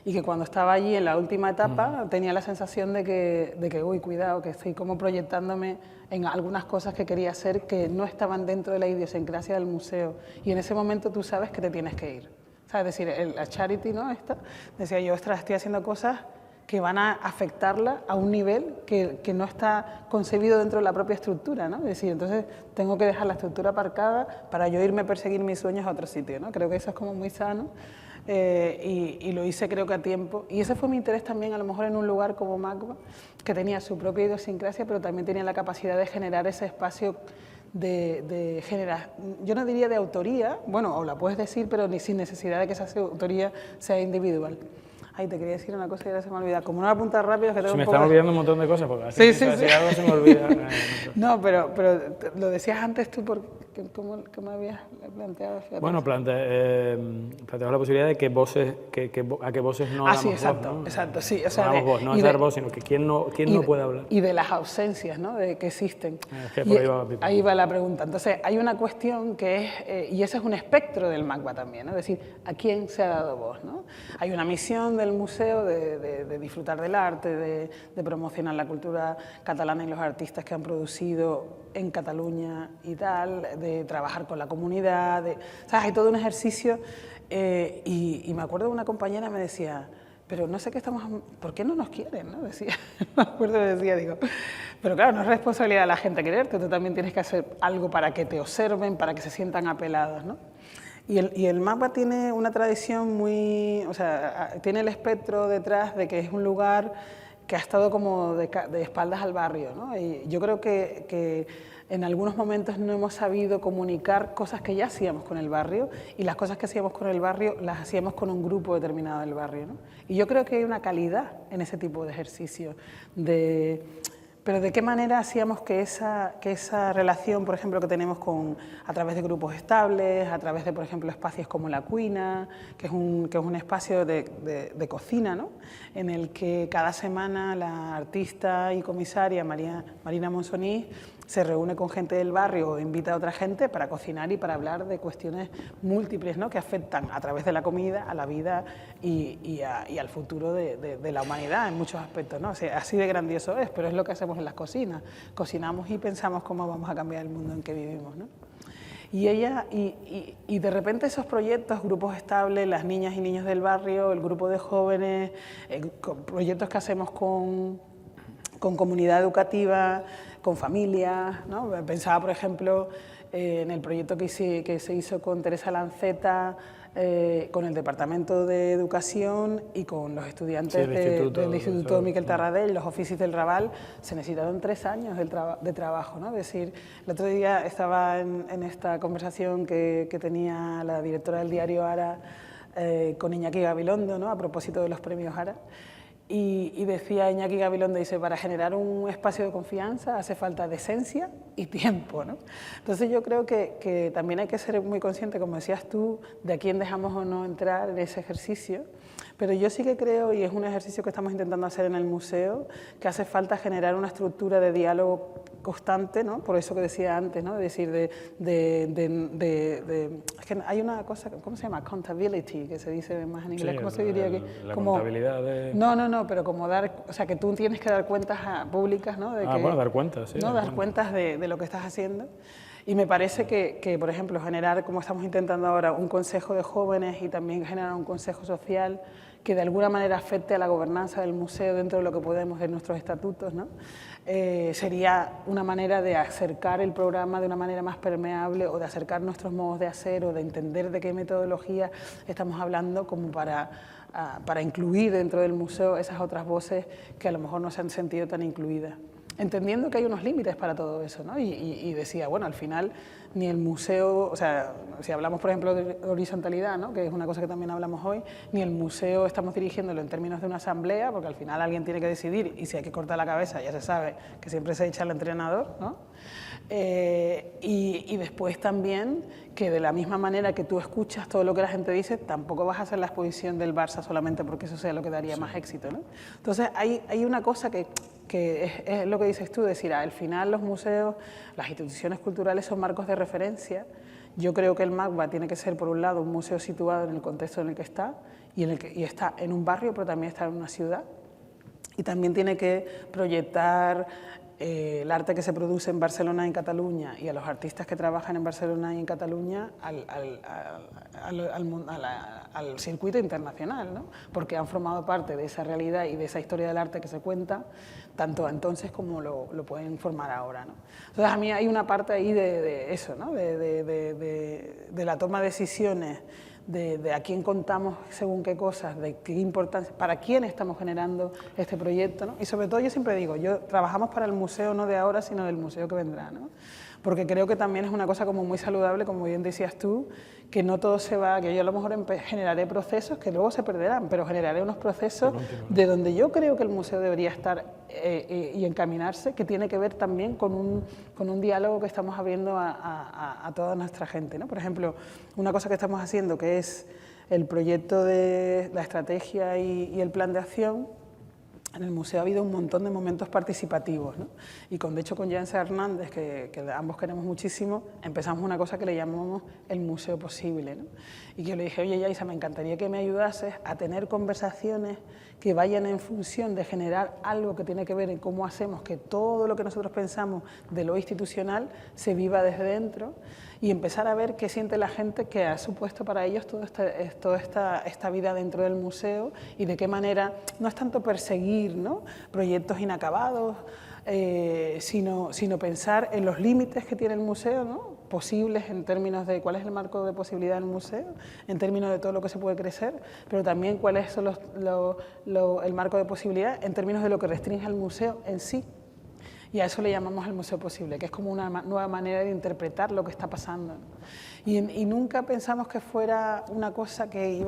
y que cuando estaba allí en la última etapa tenía la sensación de que uy, cuidado, que estoy como proyectándome en algunas cosas que quería hacer que no estaban dentro de la idiosincrasia del museo, y en ese momento tú sabes que te tienes que ir. Es decir, la charity, ¿no? Decía yo, ostras, estoy haciendo cosas que van a afectarla a un nivel que no está concebido dentro de la propia estructura, ¿no? Es decir, entonces tengo que dejar la estructura aparcada para yo irme a perseguir mis sueños a otro sitio, ¿no? Creo que eso es como muy sano y lo hice creo que a tiempo. Y ese fue mi interés también, a lo mejor en un lugar como MACBA, que tenía su propia idiosincrasia, pero también tenía la capacidad de generar ese espacio de generar, yo no diría de autoría, bueno, o la puedes decir, pero sin necesidad de que esa autoría sea individual. Ay, te quería decir una cosa y ahora se me olvida. Como no me apuntas rápido, es que tengo me están olvidando un montón de cosas, porque así si algo se me olvida. No, pero lo decías antes tú, ¿cómo me habías planteado? Fíjate. Bueno, planteamos la posibilidad de que voces, a que voces no damos exacto, voz, ¿no? Exacto, sí. O sea, no damos voz, no es dar voz, sino que quién no puede hablar. Y de las ausencias, ¿no? De que existen. Es que por ahí va la pregunta. Entonces, hay una cuestión que es, y ese es un espectro del MACBA también, ¿no? Es decir, ¿a quién se ha dado voz, ¿no? Hay una misión del museo de disfrutar del arte, de promocionar la cultura catalana y los artistas que han producido en Cataluña y tal, de trabajar con la comunidad, ¿sabes? Hay todo un ejercicio y me acuerdo de una compañera me decía, pero no sé qué ¿por qué no nos quieren? ¿No? Decía, me acuerdo que decía, digo, pero claro, no es responsabilidad de la gente quererte, tú también tienes que hacer algo para que te observen, para que se sientan apelados, ¿no? Y el MACBA tiene una tradición muy, o sea, tiene el espectro detrás de que es un lugar que ha estado como de espaldas al barrio, ¿no? Y yo creo que en algunos momentos no hemos sabido comunicar cosas que ya hacíamos con el barrio, y las cosas que hacíamos con el barrio las hacíamos con un grupo determinado del barrio, ¿no? Y yo creo que hay una calidad en ese tipo de ejercicio, pero ¿de qué manera hacíamos que esa relación, por ejemplo, que tenemos a través de grupos estables, a través de, por ejemplo, espacios como La Cuina, que es un espacio de cocina, ¿no? En el que cada semana la artista y comisaria Marina Monsonís se reúne con gente del barrio o invita a otra gente para cocinar y para hablar de cuestiones múltiples, ¿no? Que afectan a través de la comida a la vida y al futuro de la humanidad en muchos aspectos, ¿no? O sea, así de grandioso es, pero es lo que hacemos en las cocinas. Cocinamos y pensamos cómo vamos a cambiar el mundo en que vivimos, ¿no? Y ella, y de repente esos proyectos, grupos estables, las niñas y niños del barrio, el grupo de jóvenes, proyectos que hacemos con comunidad educativa, con familias, ¿no? Pensaba, por ejemplo, en el proyecto que se hizo con Teresa Lanceta, con el Departamento de Educación y con los estudiantes del Instituto Miquel Tarradell, los oficios del Raval. Se necesitaron 3 años de trabajo, ¿no? Es decir, el otro día estaba en esta conversación que tenía la directora del diario Ara con Iñaki Gabilondo, ¿no? A propósito de los premios Ara. Y decía Iñaki Gabilondo, dice, para generar un espacio de confianza hace falta decencia y tiempo, ¿no? Entonces yo creo que también hay que ser muy consciente, como decías tú, de a quién dejamos o no entrar en ese ejercicio, pero yo sí que creo, y es un ejercicio que estamos intentando hacer en el museo, que hace falta generar una estructura de diálogo constante, ¿no? Por eso que decía antes, ¿no? Es decir, es que hay una cosa, ¿cómo se llama? Accountability, que se dice más en inglés, sí, ¿cómo se diría aquí? La como, contabilidad de... No, pero como dar, o sea, que tú tienes que dar cuentas públicas, ¿no? Bueno, dar cuentas, sí. ¿no? Dar cuentas de lo que estás haciendo. Y me parece que, por ejemplo, generar, como estamos intentando ahora, un consejo de jóvenes y también generar un consejo social que de alguna manera afecte a la gobernanza del museo dentro de lo que podemos de nuestros estatutos, ¿no? Sería una manera de acercar el programa de una manera más permeable o de acercar nuestros modos de hacer o de entender de qué metodología estamos hablando como para incluir dentro del museo esas otras voces que a lo mejor no se han sentido tan incluidas. Entendiendo que hay unos límites para todo eso, ¿no? Y decía, bueno, al final ni el museo, o sea, si hablamos por ejemplo de horizontalidad, ¿no? Que es una cosa que también hablamos hoy, ni el museo estamos dirigiéndolo en términos de una asamblea, porque al final alguien tiene que decidir y si hay que cortar la cabeza ya se sabe que siempre se echa al entrenador, ¿no? Y después también que de la misma manera que tú escuchas todo lo que la gente dice, tampoco vas a hacer la exposición del Barça solamente porque eso sea lo que daría más éxito, ¿no? Entonces hay una cosa que es lo que dices tú, decir, al final los museos, las instituciones culturales son marcos de referencia. Yo creo que el MACBA tiene que ser, por un lado, un museo situado en el contexto en el que está, y está en un barrio, pero también está en una ciudad, y también tiene que proyectar el arte que se produce en Barcelona y en Cataluña y a los artistas que trabajan en Barcelona y en Cataluña al circuito internacional, ¿no? Porque han formado parte de esa realidad y de esa historia del arte que se cuenta, tanto entonces como lo pueden formar ahora, ¿no? Entonces a mí hay una parte ahí de eso, ¿no? De la toma de decisiones, de a quién contamos según qué cosas, de qué importancia, para quién estamos generando este proyecto, ¿no? Y sobre todo yo siempre digo, trabajamos para el museo no de ahora, sino del museo que vendrá, ¿no? Porque creo que también es una cosa como muy saludable, como bien decías tú, que no todo se va, que yo a lo mejor generaré procesos que luego se perderán, pero generaré unos procesos de donde yo creo que el museo debería estar y encaminarse, que tiene que ver también con un diálogo que estamos abriendo a toda nuestra gente, ¿no? Por ejemplo, una cosa que estamos haciendo, que es el proyecto de la estrategia y el plan de acción. En el museo ha habido un montón de momentos participativos, ¿no? Y de hecho con Janse Hernández, que ambos queremos muchísimo, empezamos una cosa que le llamamos el museo posible, ¿no? Y yo le dije, oye Yaisa, me encantaría que me ayudases a tener conversaciones que vayan en función de generar algo que tiene que ver en cómo hacemos que todo lo que nosotros pensamos de lo institucional se viva desde dentro y empezar a ver qué siente la gente que ha supuesto para ellos toda esta vida dentro del museo y de qué manera, no es tanto perseguir, ¿no?, proyectos inacabados, sino pensar en los límites que tiene el museo, ¿no?, posibles en términos de cuál es el marco de posibilidad del museo, en términos de todo lo que se puede crecer, pero también cuál es el marco de posibilidad en términos de lo que restringe al museo en sí. Y a eso le llamamos el museo posible, que es como una nueva manera de interpretar lo que está pasando. Y nunca pensamos que fuera una cosa que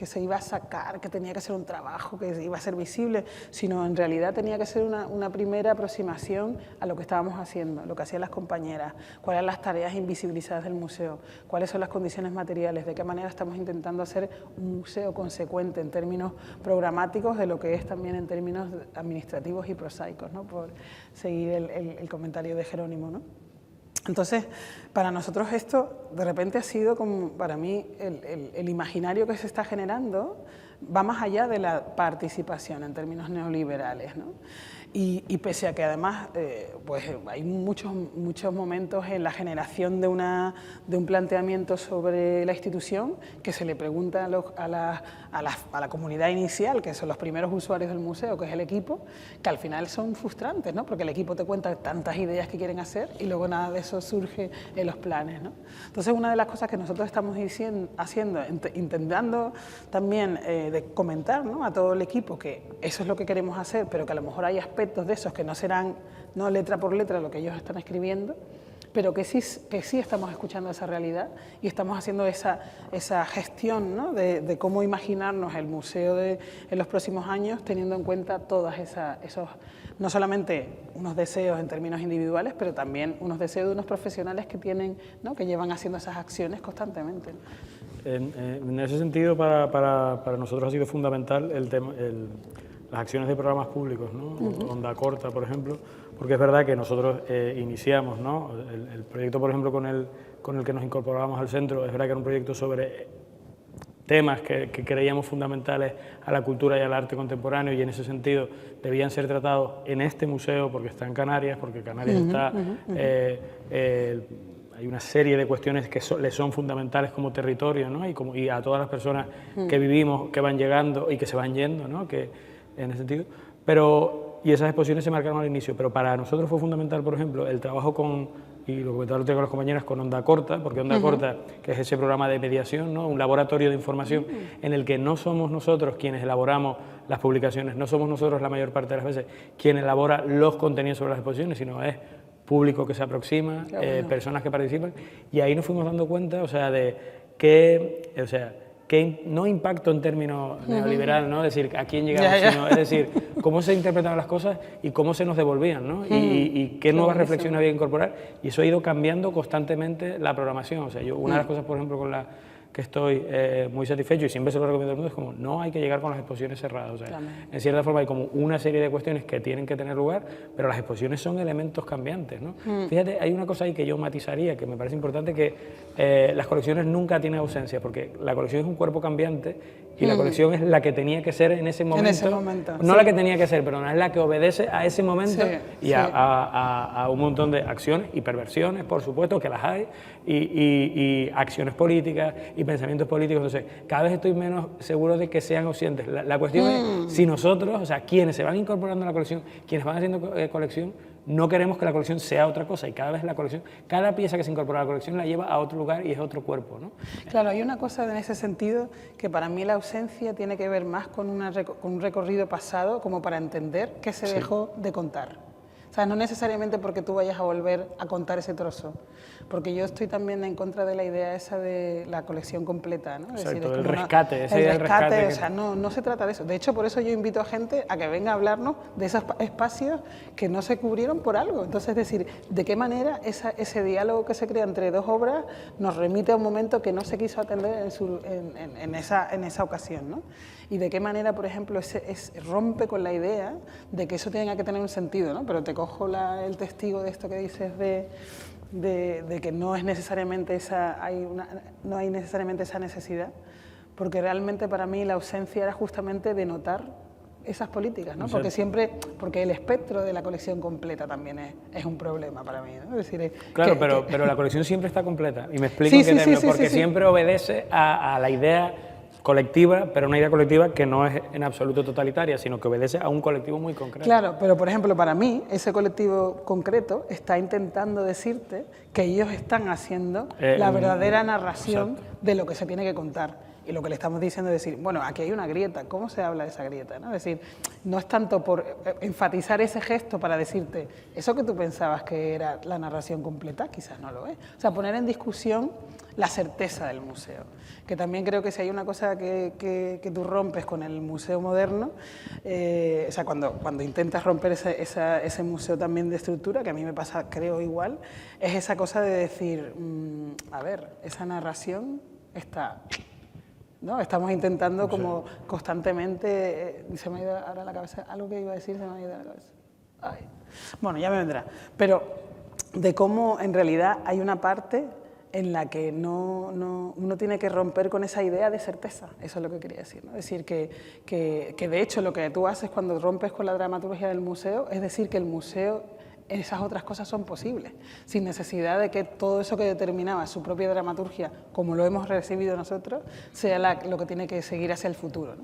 se iba a sacar, que tenía que ser un trabajo, que iba a ser visible, sino en realidad tenía que ser una primera aproximación a lo que estábamos haciendo, lo que hacían las compañeras, cuáles eran las tareas invisibilizadas del museo, cuáles son las condiciones materiales, de qué manera estamos intentando hacer un museo consecuente en términos programáticos de lo que es también en términos administrativos y prosaicos, ¿no?, por seguir el comentario de Jerónimo, ¿no? Entonces, para nosotros esto de repente ha sido como, para mí, el imaginario que se está generando va más allá de la participación en términos neoliberales, ¿no? Y pese a que además pues hay muchos momentos en la generación de un planteamiento sobre la institución que se le pregunta a la comunidad inicial, que son los primeros usuarios del museo, que es el equipo, que al final son frustrantes, ¿no? Porque el equipo te cuenta tantas ideas que quieren hacer y luego nada de eso surge en los planes, ¿no? Entonces, una de las cosas que nosotros estamos haciendo, intentando también de comentar, ¿no?, a todo el equipo que eso es lo que queremos hacer, pero que a lo mejor hay aspectos de esos que no serán letra por letra lo que ellos están escribiendo, pero que sí estamos escuchando esa realidad y estamos haciendo esa gestión, ¿no?, de cómo imaginarnos el museo en los próximos años, teniendo en cuenta todas esos, no solamente unos deseos en términos individuales, pero también unos deseos de unos profesionales que tienen, ¿no?, que llevan haciendo esas acciones constantemente. En ese sentido, para nosotros ha sido fundamental las acciones de programas públicos, ¿no? Onda Corta, por ejemplo, porque es verdad que nosotros iniciamos, ¿no?, el proyecto, por ejemplo, con el que nos incorporábamos al centro, es verdad que era un proyecto sobre temas que creíamos fundamentales a la cultura y al arte contemporáneo, y en ese sentido debían ser tratados en este museo porque está en Canarias, porque Canarias está... hay una serie de cuestiones que le son fundamentales como territorio, ¿no?, y a todas las personas que vivimos, que van llegando y que se van yendo, ¿no?, que en ese sentido. Y esas exposiciones se marcaron al inicio, pero para nosotros fue fundamental, por ejemplo, el trabajo y lo comentaba con las compañeras, con Onda Corta, porque Onda Corta, que es ese programa de mediación, ¿no?, un laboratorio de información en el que no somos nosotros quienes elaboramos las publicaciones, no somos nosotros la mayor parte de las veces quien elabora los contenidos sobre las exposiciones, sino es público que se aproxima, personas que participan, y ahí nos fuimos dando cuenta, o sea, de que, no impacto en términos neoliberal, ¿no?, es decir, a quién llegamos, sino, es decir, cómo se interpretaban las cosas y cómo se nos devolvían, ¿no?, y qué nuevas reflexiones había que incorporar, y eso ha ido cambiando constantemente la programación. O sea, una de las cosas, por ejemplo, con la que estoy muy satisfecho y siempre se lo recomiendo al mundo, es como no hay que llegar con las exposiciones cerradas. O sea, en cierta forma hay como una serie de cuestiones que tienen que tener lugar, pero las exposiciones son elementos cambiantes, ¿no? Fíjate, hay una cosa ahí que yo matizaría, que me parece importante, que las colecciones nunca tienen ausencia, porque la colección es un cuerpo cambiante y la colección es la que tenía que ser en ese momento. No la que tenía que ser, pero no es la que obedece a ese momento y a un montón de acciones y perversiones, por supuesto, que las hay, y acciones políticas y pensamientos políticos. Entonces, cada vez estoy menos seguro de que sean ausentes. La cuestión es si nosotros, o sea, quienes se van incorporando a la colección, quienes van haciendo colección, no queremos que la colección sea otra cosa, y cada vez la colección, cada pieza que se incorpora a la colección la lleva a otro lugar y es otro cuerpo, ¿no? Claro, hay una cosa en ese sentido que para mí la ausencia tiene que ver más con un recorrido pasado, como para entender qué se dejó de contar. O sea, no necesariamente porque tú vayas a volver a contar ese trozo, porque yo estoy también en contra de la idea esa de la colección completa, ¿no? Exacto, es decir, el rescate, esa idea del rescate. O sea, no se trata de eso. De hecho, por eso yo invito a gente a que venga a hablarnos de esos espacios que no se cubrieron por algo. Entonces, es decir, de qué manera ese diálogo que se crea entre dos obras nos remite a un momento que no se quiso atender en esa ocasión, ¿no? Y de qué manera, por ejemplo, rompe con la idea de que eso tenga que tener un sentido, ¿no? Pero te cojo el testigo de esto que dices de que no es necesariamente no hay necesariamente esa necesidad, porque realmente para mí la ausencia era justamente de notar esas políticas, ¿no? Porque el espectro de la colección completa también es un problema para mí, ¿no? Es decir, claro, pero la colección siempre está completa, y me explico porque siempre obedece a la idea colectiva, pero una idea colectiva que no es en absoluto totalitaria, sino que obedece a un colectivo muy concreto. Claro, pero por ejemplo, para mí, ese colectivo concreto está intentando decirte que ellos están haciendo la verdadera narración de lo que se tiene que contar. Y lo que le estamos diciendo es decir, bueno, aquí hay una grieta, ¿cómo se habla de esa grieta, ¿no? Es decir, no es tanto por enfatizar ese gesto para decirte, eso que tú pensabas que era la narración completa, quizás no lo es. O sea, poner en discusión la certeza del museo, que también creo que si hay una cosa que tú rompes con el museo moderno, o sea, cuando intentas romper ese museo también de estructura, que a mí me pasa, creo, igual, es esa cosa de decir, a ver, esa narración está... ¿no? Estamos intentando como constantemente... se me ha ido ahora la cabeza, algo que iba a decir se me ha ido a la cabeza. Ay. Bueno, ya me vendrá. Pero de cómo en realidad hay una parte en la que uno tiene que romper con esa idea de certeza, eso es lo que quería decir, ¿no? Es decir, que de hecho lo que tú haces cuando rompes con la dramaturgia del museo es decir que el museo, esas otras cosas son posibles, sin necesidad de que todo eso que determinaba su propia dramaturgia, como lo hemos recibido nosotros, sea lo que tiene que seguir hacia el futuro, ¿no?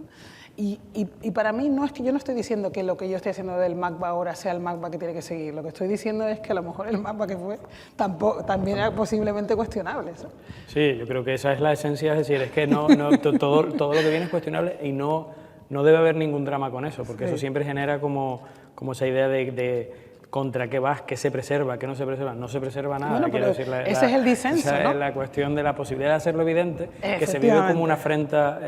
Y para mí no es que yo no estoy diciendo que lo que yo estoy haciendo del MACBA ahora sea el MACBA que tiene que seguir, lo que estoy diciendo es que a lo mejor el MACBA que fue también era posiblemente cuestionable. ¿Sí? Sí, yo creo que esa es la esencia, es decir, es que todo lo que viene es cuestionable y no debe haber ningún drama con eso, porque eso siempre genera como esa idea de contra qué vas, qué se preserva, qué no se preserva. No se preserva nada. Bueno, quiero decir, ese es el disenso, esa ¿no? es la cuestión de la posibilidad de hacerlo evidente, que se vive como una afrenta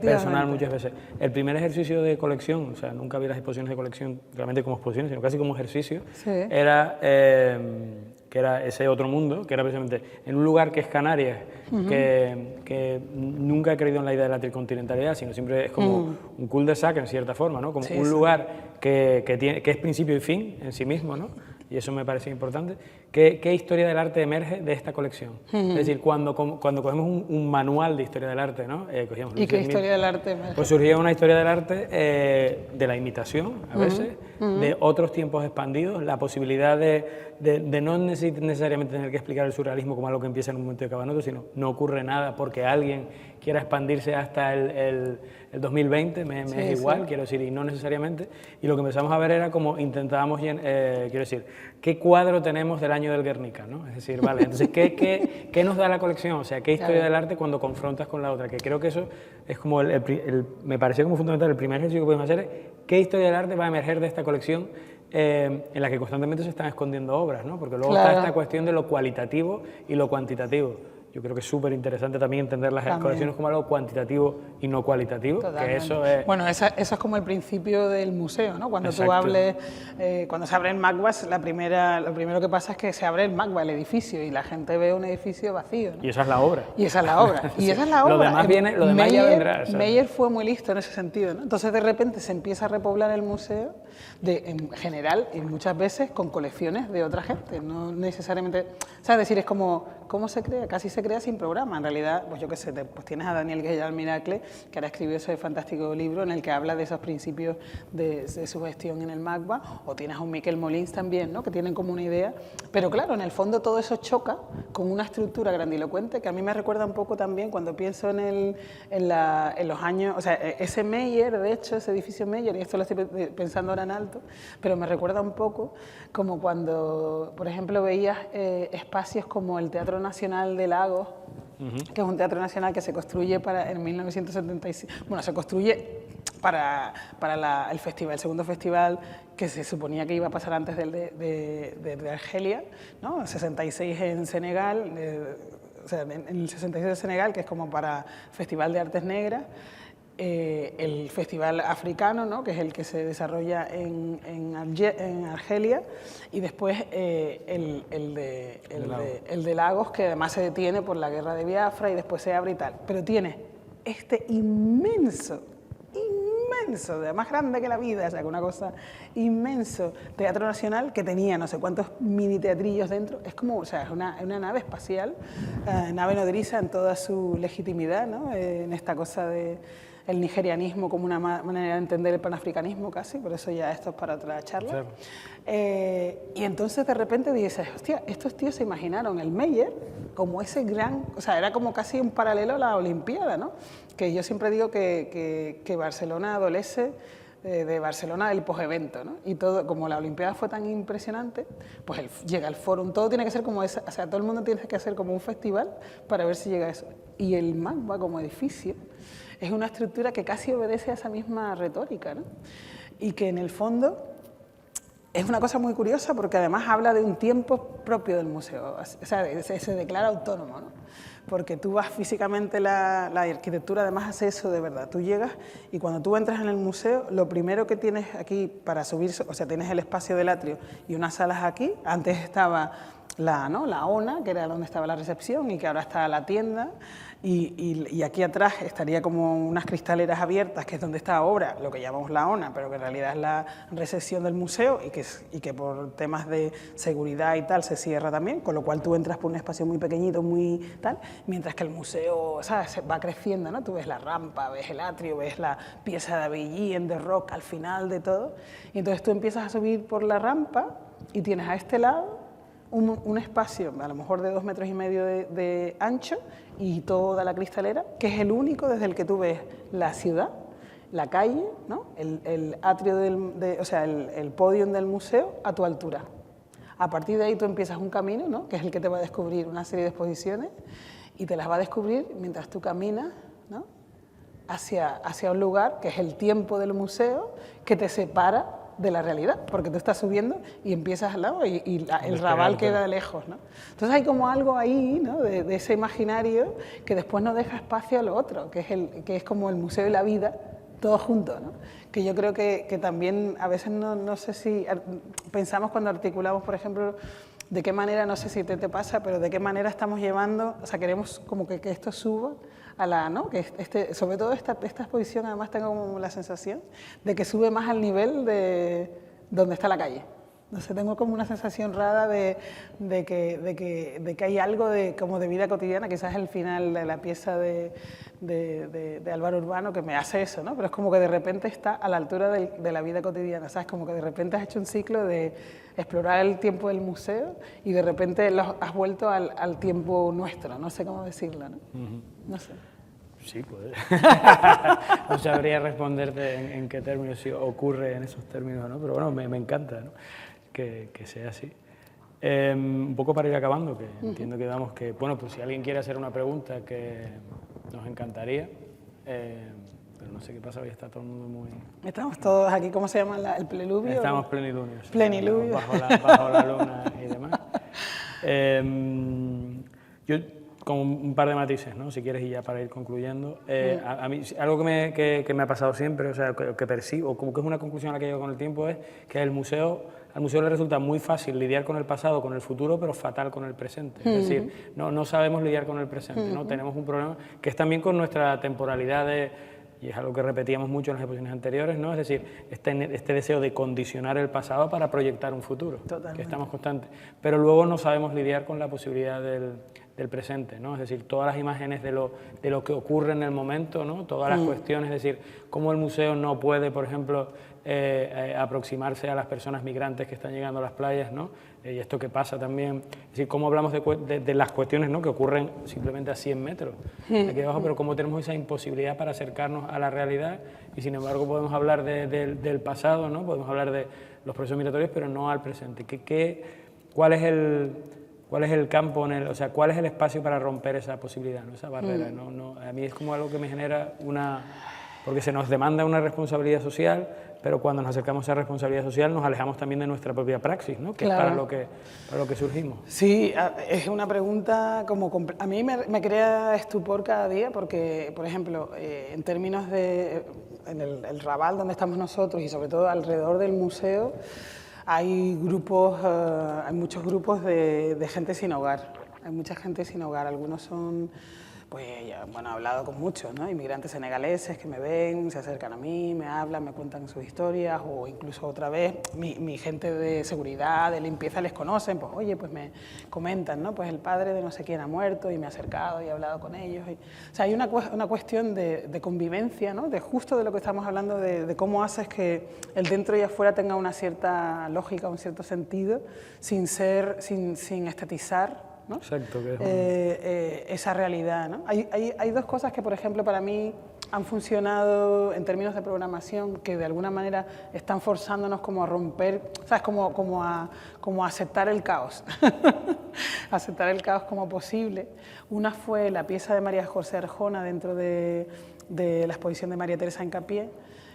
personal muchas veces. El primer ejercicio de colección, o sea, nunca vi las exposiciones de colección realmente como exposiciones, sino casi como ejercicio, era que era ese otro mundo, que era precisamente en un lugar que es Canarias, que nunca he creído en la idea de la tricontinentalidad, sino siempre es como un cul-de-sac en cierta forma, ¿no? Como un lugar que es principio y fin en sí mismo, ¿no? Y eso me parece importante. ¿Qué historia del arte emerge de esta colección? Es decir, cuando cogemos un manual de historia del arte, ¿no? ¿Y qué historia del arte emerge? Pues surgía una historia del arte de la imitación, a veces, de otros tiempos expandidos, la posibilidad de no necesariamente tener que explicar el surrealismo como algo que empieza en un momento y acaba en otro, sino no ocurre nada porque alguien quiera expandirse hasta el 2020, me es igual, quiero decir, y no necesariamente. Y lo que empezamos a ver era como intentábamos, quiero decir, qué cuadro tenemos del año del Guernica, ¿no? Es decir, vale, entonces, ¿qué nos da la colección? O sea, ¿qué historia del arte cuando confrontas con la otra? Que creo que eso es como, me pareció como fundamental, el primer ejercicio que podemos hacer es ¿qué historia del arte va a emerger de esta colección en la que constantemente se están escondiendo obras, ¿no? Porque luego está esta cuestión de lo cualitativo y lo cuantitativo. Yo creo que es súper interesante también entender las colecciones como algo cuantitativo y no cualitativo. Que eso es... Bueno, eso es como el principio del museo, ¿no? Cuando tú hables, cuando se abre el MACBA, lo primero que pasa es que se abre el MACBA, el edificio, y la gente ve un edificio vacío, ¿no? Y esa es la obra. Y esa es la obra. Y esa es la obra. Lo demás ya vendrá. Meyer fue muy listo en ese sentido, ¿no? Entonces, de repente, se empieza a repoblar el museo, en general, y muchas veces con colecciones de otra gente, no necesariamente... O sea, es decir, es como, ¿cómo se crea? Casi se crea sin programa. En realidad, pues yo qué sé, pues tienes a Daniel Gayal Miracle, que ahora escribió ese fantástico libro en el que habla de esos principios de su gestión en el MACBA, o tienes a un Miquel Molins también, ¿no? Que tienen como una idea, pero claro, en el fondo todo eso choca con una estructura grandilocuente que a mí me recuerda un poco también cuando pienso en los años, o sea, ese Meyer, de hecho, ese edificio Meyer, y esto lo estoy pensando ahora en alto, pero me recuerda un poco como cuando, por ejemplo, veías espacios como el Teatro Nacional de Lagos, que es un teatro nacional que se construye en 1975, bueno, se construye para el festival, el segundo festival que se suponía que iba a pasar antes del de Argelia, ¿no? 66 en Senegal, o sea, en el 66 de Senegal, que es como para Festival de Artes Negras, el festival africano, ¿no? Que es el que se desarrolla en Argelia, y después el de Lagos, que además se detiene por la guerra de Biafra y después se abre y tal. Pero tiene este inmenso, además grande que la vida, o sea, una cosa inmenso, Teatro Nacional, que tenía no sé cuántos mini teatrillos dentro. Es como, o sea, es una nave espacial, nave nodriza en toda su legitimidad, ¿no? En esta cosa de el nigerianismo como una manera de entender el panafricanismo casi, por eso ya esto es para otra charla. Claro. Y entonces de repente dices, hostia, estos tíos se imaginaron el Meyer como ese gran, o sea, era como casi un paralelo a la Olimpiada, ¿no? Que yo siempre digo que Barcelona adolece de Barcelona del posevento, ¿no? Y todo, como la Olimpiada fue tan impresionante, pues llega el Fórum, todo tiene que ser como esa, o sea, todo el mundo tiene que hacer como un festival para ver si llega a eso. Y el MACBA como edificio es una estructura que casi obedece a esa misma retórica, ¿no? Y que en el fondo es una cosa muy curiosa porque además habla de un tiempo propio del museo, o sea, se declara autónomo, ¿no? Porque tú vas físicamente, la arquitectura además hace eso de verdad. Tú llegas y cuando tú entras en el museo, lo primero que tienes aquí para subir, o sea, tienes el espacio del atrio y unas salas aquí. Antes estaba la ONA, que era donde estaba la recepción y que ahora está la tienda, y aquí atrás estaría como unas cristaleras abiertas, que es donde está ahora lo que llamamos la ONA, pero que en realidad es la recepción del museo y que por temas de seguridad y tal se cierra también, con lo cual tú entras por un espacio muy pequeñito, muy tal, mientras que el museo, ¿sabes?, va creciendo, ¿no? Tú ves la rampa, ves el atrio, ves la pieza de Abilly en The Rock al final de todo, y entonces tú empiezas a subir por la rampa y tienes a este lado un espacio a lo mejor de 2,5 metros de ancho y toda la cristalera, que es el único desde el que tú ves la ciudad, la calle, ¿no?, el atrio, o sea, el podium del museo a tu altura. A partir de ahí tú empiezas un camino, ¿no?, que es el que te va a descubrir una serie de exposiciones y te las va a descubrir mientras tú caminas, ¿no?, hacia un lugar que es el tiempo del museo que te separa de la realidad, porque tú estás subiendo y empiezas al lado y el Raval queda lejos, ¿no? Entonces hay como algo ahí, ¿no?, de ese imaginario que después no deja espacio a lo otro, que es como el museo y la vida, todo junto, ¿no? Que yo creo que también a veces no sé si pensamos cuando articulamos, por ejemplo, de qué manera, no sé si te pasa, pero de qué manera estamos llevando, o sea, queremos como que esto suba a la, ¿no?, que sobre todo esta exposición, además tengo como la sensación de que sube más al nivel de donde está la calle. No sé, tengo como una sensación rara de que hay algo como de vida cotidiana, quizás el final de la pieza de Álvaro Urbano que me hace eso, ¿no? Pero es como que de repente está a la altura de la vida cotidiana, ¿sabes? Como que de repente has hecho un ciclo de explorar el tiempo del museo y de repente has vuelto al tiempo nuestro, no sé cómo decirlo, ¿no? No sé. Sí, pues. No sabría responderte en qué términos si ocurre en esos términos, ¿no? Pero bueno, me encanta, ¿no?, que sea así. Un poco para ir acabando, que entiendo que damos que, bueno, pues si alguien quiere hacer una pregunta, que nos encantaría, pero no sé qué pasa, hoy está todo el mundo muy... Estamos todos aquí, ¿cómo se llama el plenilunio? Estamos pleniludios. Plenilunio. Bajo la luna y demás. Yo, con un par de matices, ¿no?, si quieres, y ya para ir concluyendo. A mí, algo que me ha pasado siempre, o sea, que percibo, como que es una conclusión a la que llego con el tiempo, es que al museo le resulta muy fácil lidiar con el pasado, con el futuro, pero fatal con el presente. Es decir, no sabemos lidiar con el presente, ¿no? Tenemos un problema que es también con nuestra temporalidad y es algo que repetíamos mucho en las exposiciones anteriores, ¿no? Es decir, este deseo de condicionar el pasado para proyectar un futuro, Totalmente. que estamos constantes. Pero luego no sabemos lidiar con la posibilidad del presente, ¿no? Es decir, todas las imágenes de lo que ocurre en el momento, ¿no?, todas las cuestiones, es decir, cómo el museo no puede, por ejemplo, aproximarse a las personas migrantes que están llegando a las playas, ¿no? Y esto que pasa también, es decir, cómo hablamos de las cuestiones, ¿no?, que ocurren simplemente a 100 metros de aquí abajo, pero cómo tenemos esa imposibilidad para acercarnos a la realidad y sin embargo podemos hablar del pasado, ¿no?, podemos hablar de los procesos migratorios, pero no al presente. ¿Cuál es el campo, o sea, cuál es el espacio para romper esa posibilidad, ¿no?, esa barrera? A mí es como algo que me genera porque se nos demanda una responsabilidad social, pero cuando nos acercamos a esa responsabilidad social nos alejamos también de nuestra propia praxis, ¿no?, que Claro. es para lo que surgimos. Sí, es una pregunta a mí me crea estupor cada día porque, por ejemplo, en términos en el Raval donde estamos nosotros y sobre todo alrededor del museo, hay muchos grupos de gente sin hogar, hay mucha gente sin hogar, algunos son... Pues, bueno, he hablado con muchos, ¿no?, inmigrantes senegaleses que me ven, se acercan a mí, me hablan, me cuentan sus historias, o incluso otra vez mi gente de seguridad, de limpieza les conocen, pues oye, pues me comentan, ¿no?, pues el padre de no sé quién ha muerto y me he acercado y he hablado con ellos. O sea, hay una cuestión de convivencia, ¿no?, justo de lo que estamos hablando, de cómo haces que el dentro y afuera tenga una cierta lógica, un cierto sentido, sin estatizar, ¿no?, Exacto, esa realidad, ¿no? Hay dos cosas que, por ejemplo, para mí han funcionado en términos de programación, que de alguna manera están forzándonos como a romper, ¿sabes?, como a aceptar el caos, aceptar el caos como posible. Una fue la pieza de María José Arjona dentro de la exposición de María Teresa Hincapié,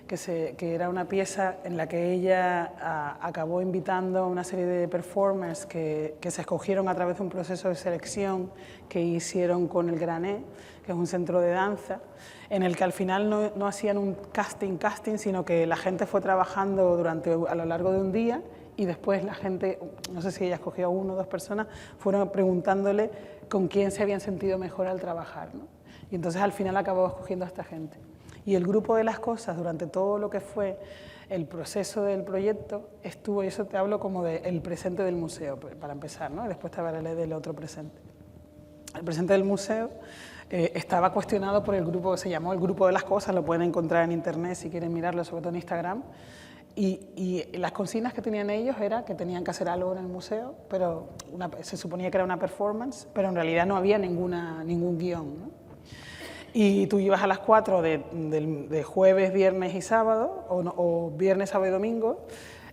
que era una pieza en la que ella acabó invitando a una serie de performers que se escogieron a través de un proceso de selección que hicieron con el Grané, que es un centro de danza, en el que al final no hacían un casting, sino que la gente fue trabajando a lo largo de un día y después la gente, no sé si ella escogió a 1 o 2 personas, fueron preguntándole con quién se habían sentido mejor al trabajar, ¿no? Y entonces al final acabó escogiendo a esta gente. Y el grupo de las cosas, durante todo lo que fue el proceso del proyecto, estuvo, y eso te hablo como del presente del museo, para empezar, ¿no? Y después te hablaré del otro presente. El presente del museo estaba cuestionado por el grupo que se llamó el Grupo de las Cosas, lo pueden encontrar en internet si quieren mirarlo, sobre todo en Instagram. Y las consignas que tenían ellos era que tenían que hacer algo en el museo, pero se suponía que era una performance, pero en realidad no había ningún guión, ¿no? Y tú ibas a las 4 de jueves, viernes y sábado, o viernes, sábado y domingo,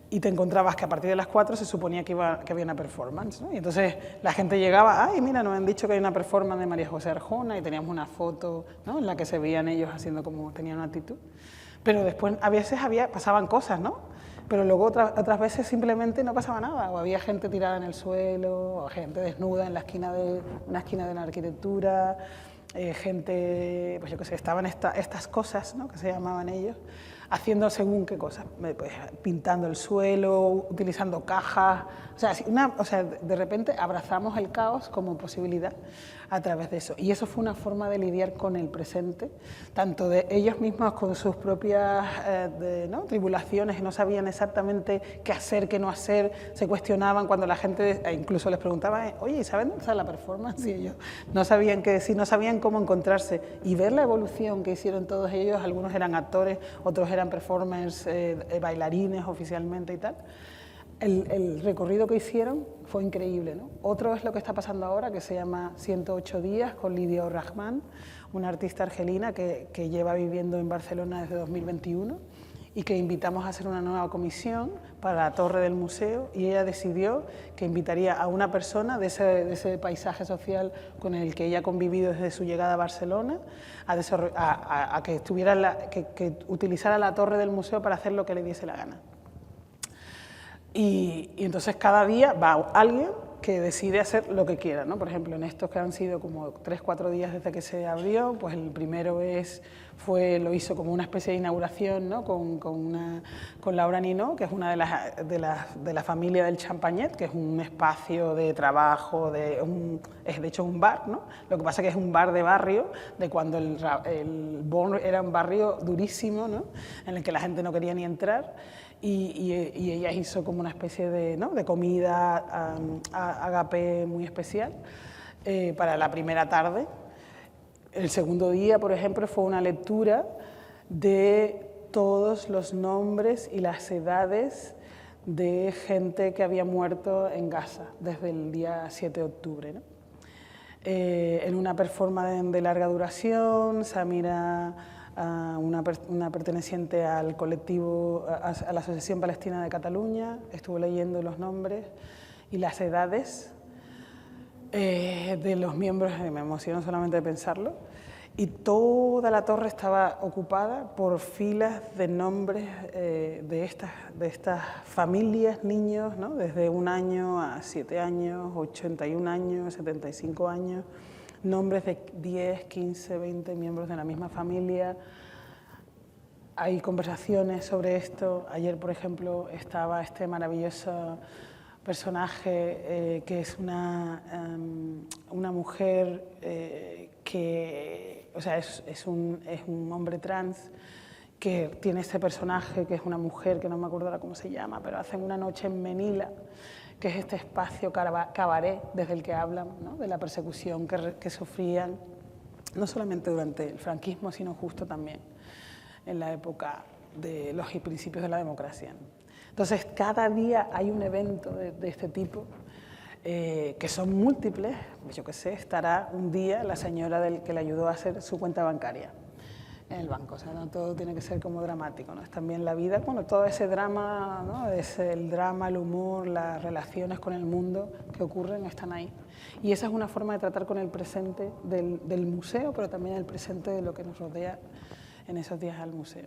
y te encontrabas que a partir de las 4 se suponía que había una performance, ¿no? Y entonces la gente llegaba, ay, mira, nos han dicho que hay una performance de María José Arjona, y teníamos una foto, ¿no?, en la que se veían ellos haciendo como tenían una actitud. Pero después a veces pasaban cosas, ¿no? Pero luego otras veces simplemente no pasaba nada, o había gente tirada en el suelo, o gente desnuda en una esquina de la arquitectura, gente, pues yo qué sé, estaban estas cosas, ¿no?, que se llamaban ellos, haciendo según qué cosas, pues, pintando el suelo, utilizando cajas, o sea, de repente abrazamos el caos como posibilidad a través de eso. Y eso fue una forma de lidiar con el presente, tanto de ellos mismos con sus propias ¿no?, tribulaciones, y no sabían exactamente qué hacer, qué no hacer, se cuestionaban cuando la gente incluso les preguntaba, oye, ¿saben dónde está la performance? Y ellos no sabían qué decir, no sabían cómo encontrarse, y ver la evolución que hicieron todos ellos, algunos eran actores, otros eran performers, bailarines oficialmente y tal. El recorrido que hicieron fue increíble, ¿no? Otro es lo que está pasando ahora, que se llama 108 días, con Lidia O'Rahman, una artista argelina que lleva viviendo en Barcelona desde 2021 y que invitamos a hacer una nueva comisión para la torre del museo, y ella decidió que invitaría a una persona de ese paisaje social con el que ella ha convivido desde su llegada a Barcelona a que utilizara la torre del museo para hacer lo que le diese la gana. Y entonces cada día va alguien que decide hacer lo que quiera, ¿no? Por ejemplo, en estos que han sido como 3-4 días desde que se abrió, pues el primero lo hizo como una especie de inauguración, ¿no?, con Laura Ninó, que es una de la familia del Champagnet, que es un espacio de trabajo, es de hecho un bar, ¿no? Lo que pasa es que es un bar de barrio, de cuando el Born era un barrio durísimo, ¿no?, en el que la gente no quería ni entrar. Y ella hizo como una especie de comida agape muy especial para la primera tarde. El segundo día, por ejemplo, fue una lectura de todos los nombres y las edades de gente que había muerto en Gaza desde el día 7 de octubre, ¿no? En una performance de larga duración, Samira, una perteneciente al colectivo, a la Asociación Palestina de Cataluña, estuvo leyendo los nombres y las edades de los miembros, me emociono solamente de pensarlo, y toda la torre estaba ocupada por filas de nombres de estas familias, niños, ¿no?, desde 1 año a 7 años, 81 años, 75 años, nombres de 10, 15, 20 miembros de la misma familia. Hay conversaciones sobre esto. Ayer, por ejemplo, estaba este maravilloso personaje que es una mujer que, o sea, es un hombre trans que tiene este personaje que es una mujer, que no me acuerdo ahora cómo se llama, pero hacen una noche en Menila, que es este espacio cabaret desde el que hablan, ¿no?, de la persecución que sufrían, no solamente durante el franquismo, sino justo también en la época de los principios de la democracia, ¿no? Entonces, cada día hay un evento de este tipo, que son múltiples. Yo qué sé, estará un día la señora que le ayudó a hacer su cuenta bancaria en el banco. O sea, no todo tiene que ser como dramático, ¿no? Es también la vida, bueno, todo ese drama, ¿no?, es el drama, el humor, las relaciones con el mundo que ocurren, están ahí. Y esa es una forma de tratar con el presente del museo, pero también el presente de lo que nos rodea en esos días al museo.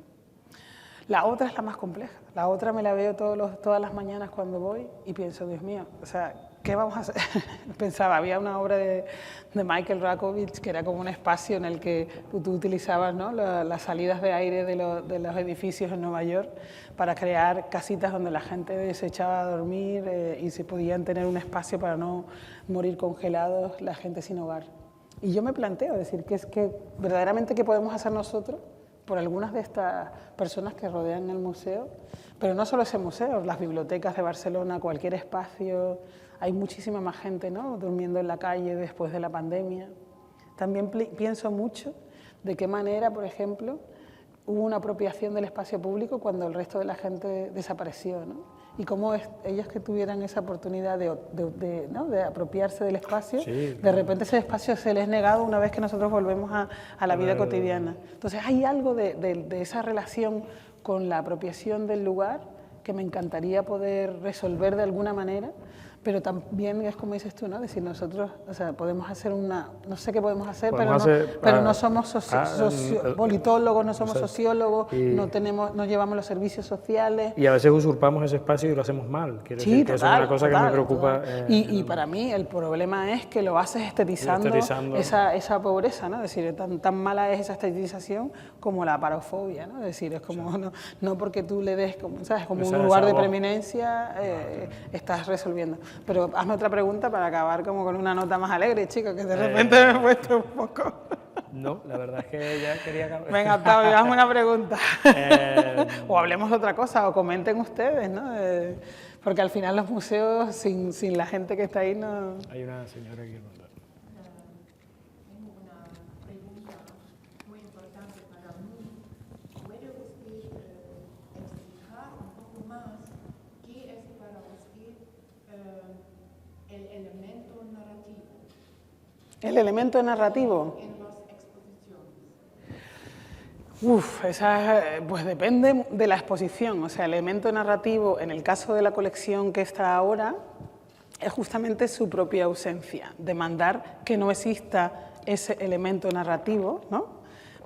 La otra es la más compleja. La otra me la veo todas las mañanas cuando voy y pienso, Dios mío, o sea, ¿qué vamos a hacer? Pensaba, había una obra de Michael Rakovich que era como un espacio en el que tú utilizabas, ¿no?, las salidas de aire de los edificios en Nueva York para crear casitas donde la gente se echaba a dormir y se podían tener un espacio para no morir congelados, la gente sin hogar. Y yo me planteo decir que verdaderamente qué podemos hacer nosotros por algunas de estas personas que rodean el museo, pero no solo ese museo, las bibliotecas de Barcelona, cualquier espacio, hay muchísima más gente, ¿no?, durmiendo en la calle después de la pandemia. También pienso mucho de qué manera, por ejemplo, hubo una apropiación del espacio público cuando el resto de la gente desapareció, ¿no? Y cómo ellos que tuvieran esa oportunidad ¿no?, de apropiarse del espacio, sí, de repente ese espacio se les es negado una vez que nosotros volvemos a la vida cotidiana. Entonces hay algo de esa relación con la apropiación del lugar que me encantaría poder resolver de alguna manera, pero también es como dices tú, ¿no?, decir nosotros, o sea, podemos hacer no sé qué podemos hacer, pero no somos politólogos, no somos sociólogos, no llevamos los servicios sociales. Y a veces usurpamos ese espacio y lo hacemos mal. Quiero decir que eso es una cosa que me preocupa. Y para mí el problema es que lo haces estetizando. Esa pobreza, ¿no? Es decir, tan mala es esa estetización como la parafobia, ¿no? Es decir, es como no porque tú le des como, ¿sabes?, como un lugar de preeminencia, estás resolviendo. Pero hazme otra pregunta para acabar como con una nota más alegre, chico, que de repente me he puesto un poco. No, la verdad es que ya quería acabar. Venga, Octavio, hazme una pregunta. O hablemos de otra cosa, o comenten ustedes, ¿no? Porque al final los museos, sin la gente que está ahí, no... Hay una señora que quiere preguntar. Tengo una pregunta muy importante para mí. ¿Puede usted explicar un poco más qué es para usted el elemento narrativo? ¿El elemento narrativo? En las exposiciones. Pues depende de la exposición. O sea, el elemento narrativo, en el caso de la colección que está ahora, es justamente su propia ausencia, demandar que no exista ese elemento narrativo, ¿no?,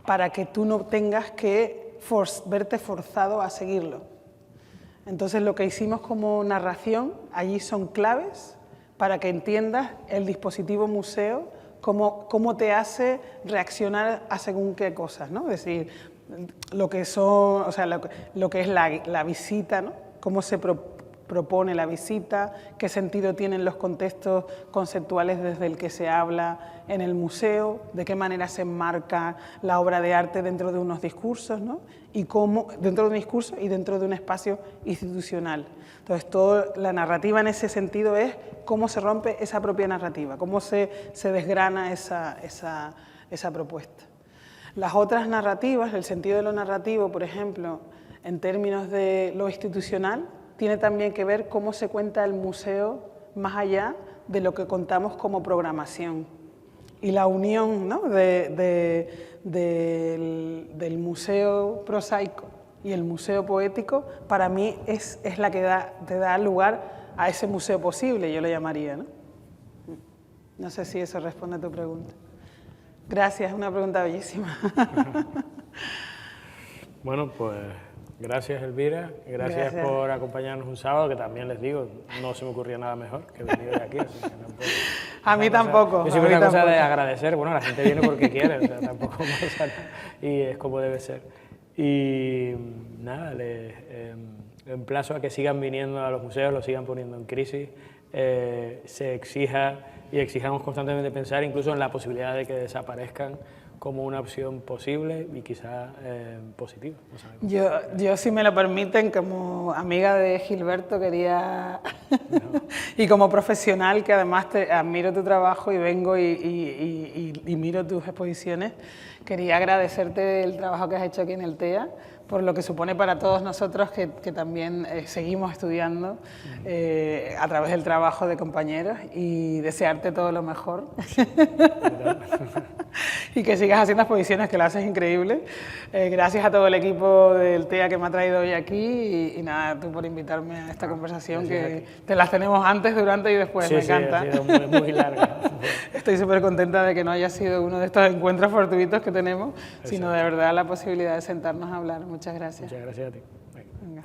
para que tú no tengas que verte forzado a seguirlo. Entonces, lo que hicimos como narración, allí son claves para que entiendas el dispositivo museo, cómo te hace reaccionar a según qué cosas, ¿no? Es decir, lo que es la visita, ¿no?, cómo se propone la visita, qué sentido tienen los contextos conceptuales desde el que se habla en el museo, de qué manera se enmarca la obra de arte dentro de unos discursos, ¿no?, y cómo dentro de un discurso y dentro de un espacio institucional. Entonces, toda la narrativa en ese sentido es cómo se rompe esa propia narrativa, cómo se desgrana esa propuesta. Las otras narrativas, el sentido de lo narrativo, por ejemplo, en términos de lo institucional, tiene también que ver cómo se cuenta el museo más allá de lo que contamos como programación. Y la unión, ¿no?, del museo prosaico y el museo poético, para mí es la que te da lugar a ese museo posible, yo lo llamaría, ¿no? No sé si eso responde a tu pregunta. Gracias, es una pregunta bellísima. Bueno, pues gracias, Elvira. Gracias por acompañarnos un sábado, que también les digo, no se me ocurría nada mejor que venir de aquí. Así que tampoco, a mí tampoco. Es siempre una cosa de agradecer. Bueno, la gente viene porque quiere, o sea, tampoco pasa nada. Y es como debe ser. Y nada, les emplazo a que sigan viniendo a los museos, los sigan poniendo en crisis, se exija y exijamos constantemente pensar incluso en la posibilidad de que desaparezcan como una opción posible y quizá positiva. No sabemos. Yo, si me lo permiten, como amiga de Gilberto, quería, y como profesional, que además admiro tu trabajo y vengo y miro tus exposiciones, quería agradecerte el trabajo que has hecho aquí en el TEA, por lo que supone para todos nosotros que también seguimos estudiando a través del trabajo de compañeros, y desearte todo lo mejor. Y que sigas haciendo exposiciones, que lo haces increíble. Gracias a todo el equipo del TEA que me ha traído hoy aquí, y nada, tú por invitarme a esta conversación, que te las tenemos antes, durante y después. Sí, me encanta. Ha sido muy larga. Estoy súper contenta de que no haya sido uno de estos encuentros fortuitos que tenemos, sino de verdad la posibilidad de sentarnos a hablar. Muchas gracias. Muchas gracias a ti. Venga.